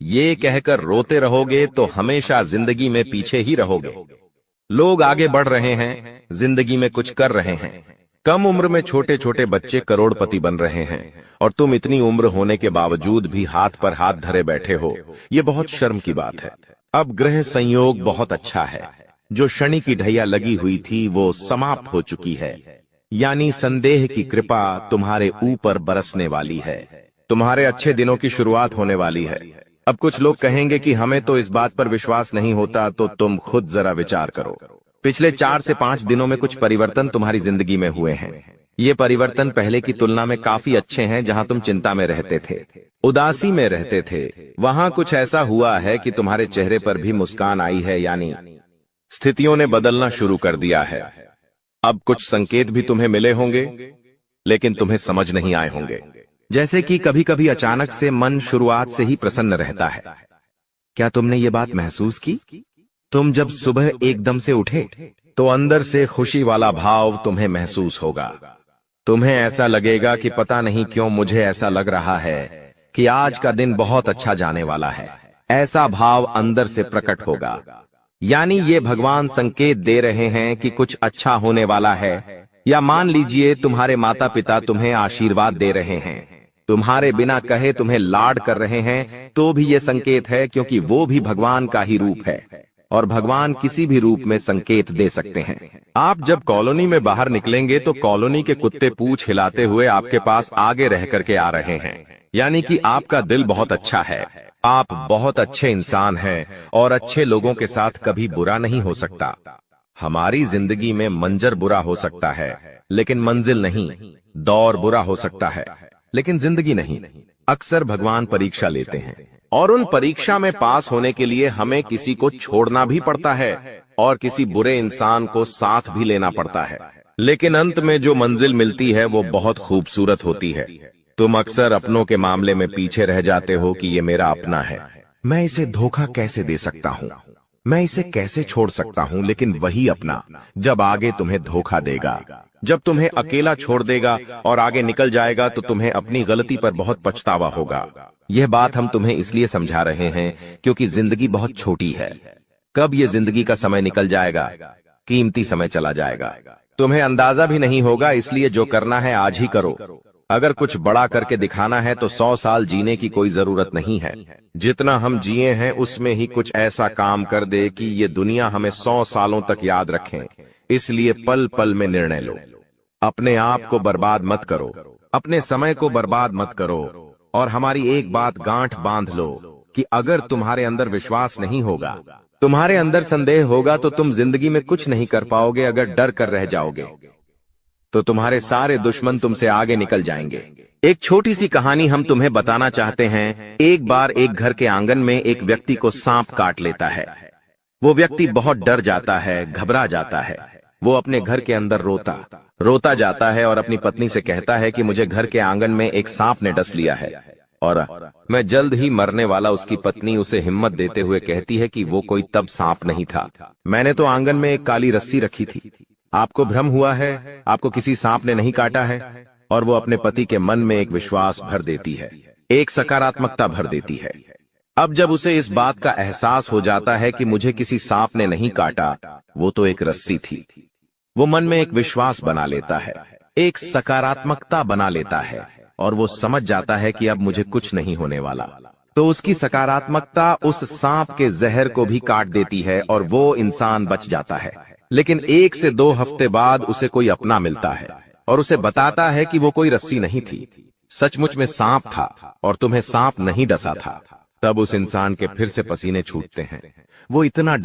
[SPEAKER 2] ये कहकर रोते रहोगे तो हमेशा जिंदगी में पीछे ही रहोगे। लोग आगे बढ़ रहे हैं, जिंदगी में कुछ कर रहे हैं। कम उम्र में छोटे छोटे बच्चे करोड़पति बन रहे हैं, और तुम इतनी उम्र होने के बावजूद भी हाथ पर हाथ धरे बैठे हो। ये बहुत शर्म की बात है। अब ग्रह संयोग बहुत अच्छा है। जो शनि की ढैया लगी हुई थी वो समाप्त हो चुकी है, यानी संदेह की कृपा तुम्हारे ऊपर बरसने वाली है। तुम्हारे अच्छे दिनों की शुरुआत होने वाली है। अब कुछ लोग कहेंगे कि हमें तो इस बात पर विश्वास नहीं होता, तो तुम खुद जरा विचार करो। पिछले 4 से 5 दिनों में कुछ परिवर्तन तुम्हारी जिंदगी में हुए हैं। ये परिवर्तन पहले की तुलना में काफी अच्छे हैं। जहां तुम चिंता में रहते थे, उदासी में रहते थे, वहां कुछ ऐसा हुआ है कि तुम्हारे चेहरे पर भी मुस्कान आई है, यानी स्थितियों ने बदलना शुरू कर दिया है। अब कुछ संकेत भी तुम्हें मिले होंगे, लेकिन तुम्हें समझ नहीं आए होंगे। जैसे कि कभी कभी अचानक से मन शुरुआत से ही प्रसन्न रहता है। क्या तुमने ये बात महसूस की? तुम जब सुबह एकदम से उठे तो अंदर से खुशी वाला भाव तुम्हें महसूस होगा। तुम्हें ऐसा लगेगा कि पता नहीं क्यों मुझे ऐसा लग रहा है कि आज का दिन बहुत अच्छा जाने वाला है। ऐसा भाव अंदर से प्रकट होगा, यानी ये भगवान संकेत दे रहे हैं कि कुछ अच्छा होने वाला है। या मान लीजिए तुम्हारे माता पिता तुम्हें आशीर्वाद दे रहे हैं, तुम्हारे बिना कहे तुम्हें लाड कर रहे हैं, तो भी ये संकेत है, क्योंकि वो भी भगवान का ही रूप है और भगवान किसी भी रूप में संकेत दे सकते हैं। आप जब कॉलोनी में बाहर निकलेंगे तो कॉलोनी के कुत्ते पूंछ हिलाते हुए आपके पास आगे रह करके आ रहे हैं, यानी कि आपका दिल बहुत अच्छा है। आप बहुत अच्छे इंसान हैं और अच्छे लोगों के साथ कभी बुरा नहीं हो सकता। हमारी जिंदगी में मंजर बुरा हो सकता है, लेकिन मंजिल नहीं। दौर बुरा हो सकता है, लेकिन जिंदगी नहीं। अक्सर भगवान परीक्षा लेते हैं और उन परीक्षा में पास होने के लिए हमें किसी को छोड़ना भी पड़ता है और किसी बुरे इंसान को साथ भी लेना पड़ता है, लेकिन अंत में जो मंजिल मिलती है वो बहुत खूबसूरत होती है। तुम अक्सर अपनों के मामले में पीछे रह जाते हो कि ये मेरा अपना है, मैं इसे धोखा कैसे दे सकता हूँ, मैं इसे कैसे छोड़ सकता हूँ। लेकिन वही अपना जब आगे तुम्हें धोखा देगा, जब तुम्हें अकेला छोड़ देगा और आगे निकल जाएगा, तो तुम्हें अपनी गलती पर बहुत पछतावा होगा। यह बात हम तुम्हें इसलिए समझा रहे हैं क्योंकि जिंदगी बहुत छोटी है। कब ये जिंदगी का समय निकल जाएगा, कीमती समय चला जाएगा, तुम्हें अंदाजा भी नहीं होगा। इसलिए जो करना है आज ही करो। अगर कुछ बड़ा करके दिखाना है तो 100 साल जीने की कोई जरूरत नहीं है। जितना हम जिए हैं उसमें ही कुछ ऐसा काम कर दे कि ये दुनिया हमें 100 सालों तक याद रखें। इसलिए पल पल में निर्णय लो। अपने आप को बर्बाद मत करो, अपने समय को बर्बाद मत करो। और हमारी एक बात गांठ बांध लो कि अगर तुम्हारे अंदर विश्वास नहीं होगा, तुम्हारे अंदर संदेह होगा, तो तुम जिंदगी में कुछ नहीं कर पाओगे। अगर डर कर रह जाओगे तो तुम्हारे सारे दुश्मन तुमसे आगे निकल जाएंगे। एक छोटी सी कहानी हम तुम्हें बताना चाहते हैं। एक बार एक घर के आंगन में एक व्यक्ति को सांप काट लेता है। वो व्यक्ति बहुत डर जाता है, घबरा जाता है। वो अपने घर के अंदर रोता जाता है और अपनी पत्नी से कहता है कि मुझे घर के आंगन में एक सांप ने डस लिया है और मैं जल्द ही मरने वाला। उसकी पत्नी उसे हिम्मत देते हुए कहती है कि वो कोई तब सांप नहीं था, मैंने तो आंगन में एक काली रस्सी रखी थी। आपको भ्रम हुआ है, आपको किसी सांप ने नहीं काटा है। और वो अपने पति के मन में एक विश्वास भर देती है, एक सकारात्मकता भर देती है। अब जब उसे इस बात का एहसास हो जाता है कि मुझे किसी सांप ने नहीं काटा, वो तो एक रस्सी थी, वो मन में एक विश्वास बना लेता है, एक सकारात्मकता बना लेता है और वो समझ जाता है कि अब मुझे कुछ नहीं होने वाला। तो उसकी सकारात्मकता उस सांप के जहर को भी काट देती है और वो इंसान बच जाता है। लेकिन 1 से 2 हफ्ते बाद उसे कोई अपना मिलता है और उसे बताता है कि वो कोई रस्सी नहीं थी, सचमुच में सांप था और तुम्हें सांप नहीं डसा था। तब उस इंसान के फिर से पसीने छूटते हैं। वो इतना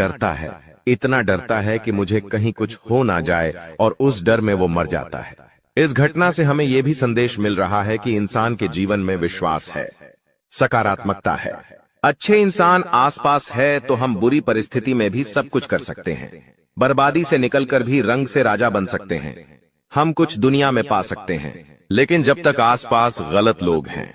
[SPEAKER 2] डरता है कि मुझे कहीं कुछ हो ना जाए और उस डर में वो मर जाता है। इस घटना से हमें यह भी संदेश मिल रहा है कि इंसान के जीवन में विश्वास है, सकारात्मकता है। अच्छे इंसान आसपास है तो हम बुरी परिस्थिति में भी सब कुछ कर सकते हैं। बर्बादी से निकलकर भी रंग से राजा बन सकते हैं। हम कुछ दुनिया में पा सकते हैं, लेकिन जब तक आसपास गलत लोग हैं,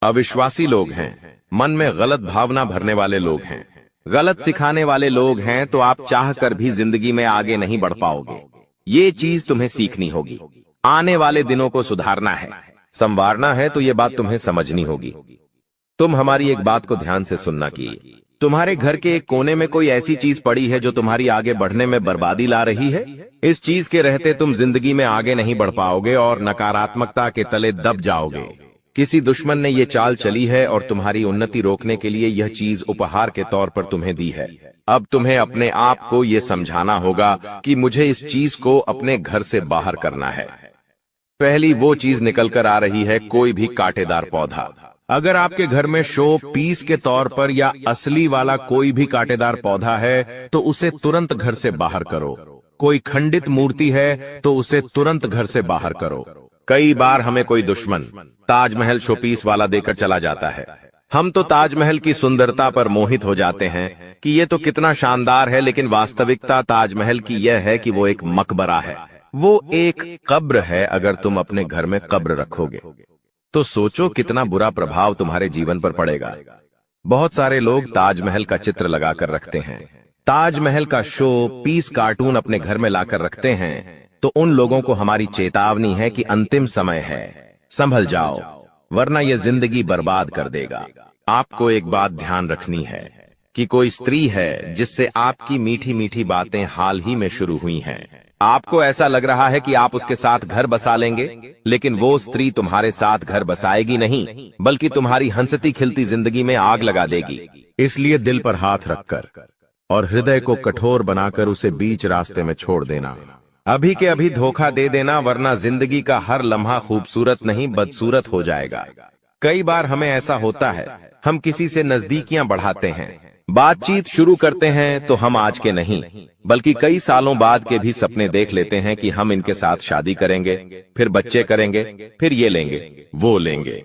[SPEAKER 2] अविश्वासी लोग हैं, मन में गलत भावना भरने वाले लोग हैं, गलत सिखाने वाले लोग हैं, तो आप चाहकर भी जिंदगी में आगे नहीं बढ़ पाओगे। ये चीज तुम्हें सीखनी होगी। आने वाले दिनों को सुधारना है, संवारना है, तो ये बात तुम्हें समझनी होगी। तुम हमारी एक बात को ध्यान से सुनना कि तुम्हारे घर के एक कोने में कोई ऐसी चीज पड़ी है जो तुम्हारी आगे बढ़ने में बर्बादी ला रही है। इस चीज के रहते तुम जिंदगी में आगे नहीं बढ़ पाओगे और नकारात्मकता के तले दब जाओगे। किसी दुश्मन ने ये चाल चली है और तुम्हारी उन्नति रोकने के लिए यह चीज उपहार के तौर पर तुम्हें दी है। अब तुम्हें अपने आप को ये समझाना होगा कि मुझे इस चीज को अपने घर से बाहर करना है। पहली वो चीज निकल कर आ रही है, कोई भी कांटेदार पौधा।
[SPEAKER 1] अगर आपके घर में शो पीस के तौर पर या असली वाला कोई भी कांटेदार पौधा है तो उसे तुरंत घर से बाहर करो। कोई खंडित मूर्ति है तो उसे तुरंत घर से बाहर करो। कई बार हमें कोई दुश्मन ताजमहल शोपीस वाला देकर चला जाता है। हम तो ताजमहल की सुंदरता पर मोहित हो जाते हैं कि ये तो कितना शानदार है, लेकिन वास्तविकता ताजमहल की यह है कि वो एक मकबरा है, वो एक कब्र है। अगर तुम अपने घर में कब्र रखोगे तो सोचो कितना बुरा प्रभाव तुम्हारे जीवन पर पड़ेगा। बहुत सारे लोग ताजमहल का चित्र लगाकर रखते हैं, ताजमहल का शो पीस कार्टून अपने घर में लाकर रखते हैं। तो उन लोगों को हमारी चेतावनी है कि अंतिम समय है, संभल जाओ, वरना यह जिंदगी बर्बाद कर देगा। आपको एक बात ध्यान रखनी है कि कोई स्त्री है जिससे आपकी मीठी मीठी बातें हाल ही में शुरू हुई हैं। आपको ऐसा लग रहा है कि आप उसके साथ घर बसा लेंगे, लेकिन वो स्त्री तुम्हारे साथ घर बसाएगी नहीं, बल्कि तुम्हारी हंसती खिलती जिंदगी में आग लगा देगी। इसलिए दिल पर हाथ रखकर और हृदय को कठोर बनाकर उसे बीच रास्ते में छोड़ देना। अभी के अभी धोखा दे देना, वरना जिंदगी का हर लम्हा खूबसूरत नहीं बदसूरत हो जाएगा। कई बार हमें ऐसा होता है, हम किसी से नजदीकियां बढ़ाते हैं, बातचीत शुरू करते हैं तो हम आज के नहीं बल्कि कई सालों बाद के भी सपने देख लेते हैं कि हम इनके साथ शादी करेंगे, फिर बच्चे करेंगे, फिर ये लेंगे वो लेंगे।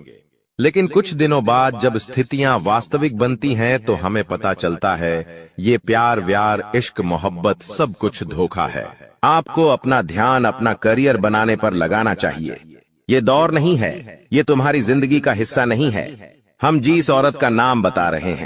[SPEAKER 1] लेकिन कुछ दिनों बाद जब स्थितियां वास्तविक बनती हैं तो हमें पता चलता है ये प्यार व्यार इश्क मोहब्बत सब कुछ धोखा है। आपको अपना ध्यान अपना करियर बनाने पर लगाना चाहिए। ये दौर नहीं है, ये तुम्हारी जिंदगी का हिस्सा नहीं है। हम जिस औरत का नाम बता रहे हैं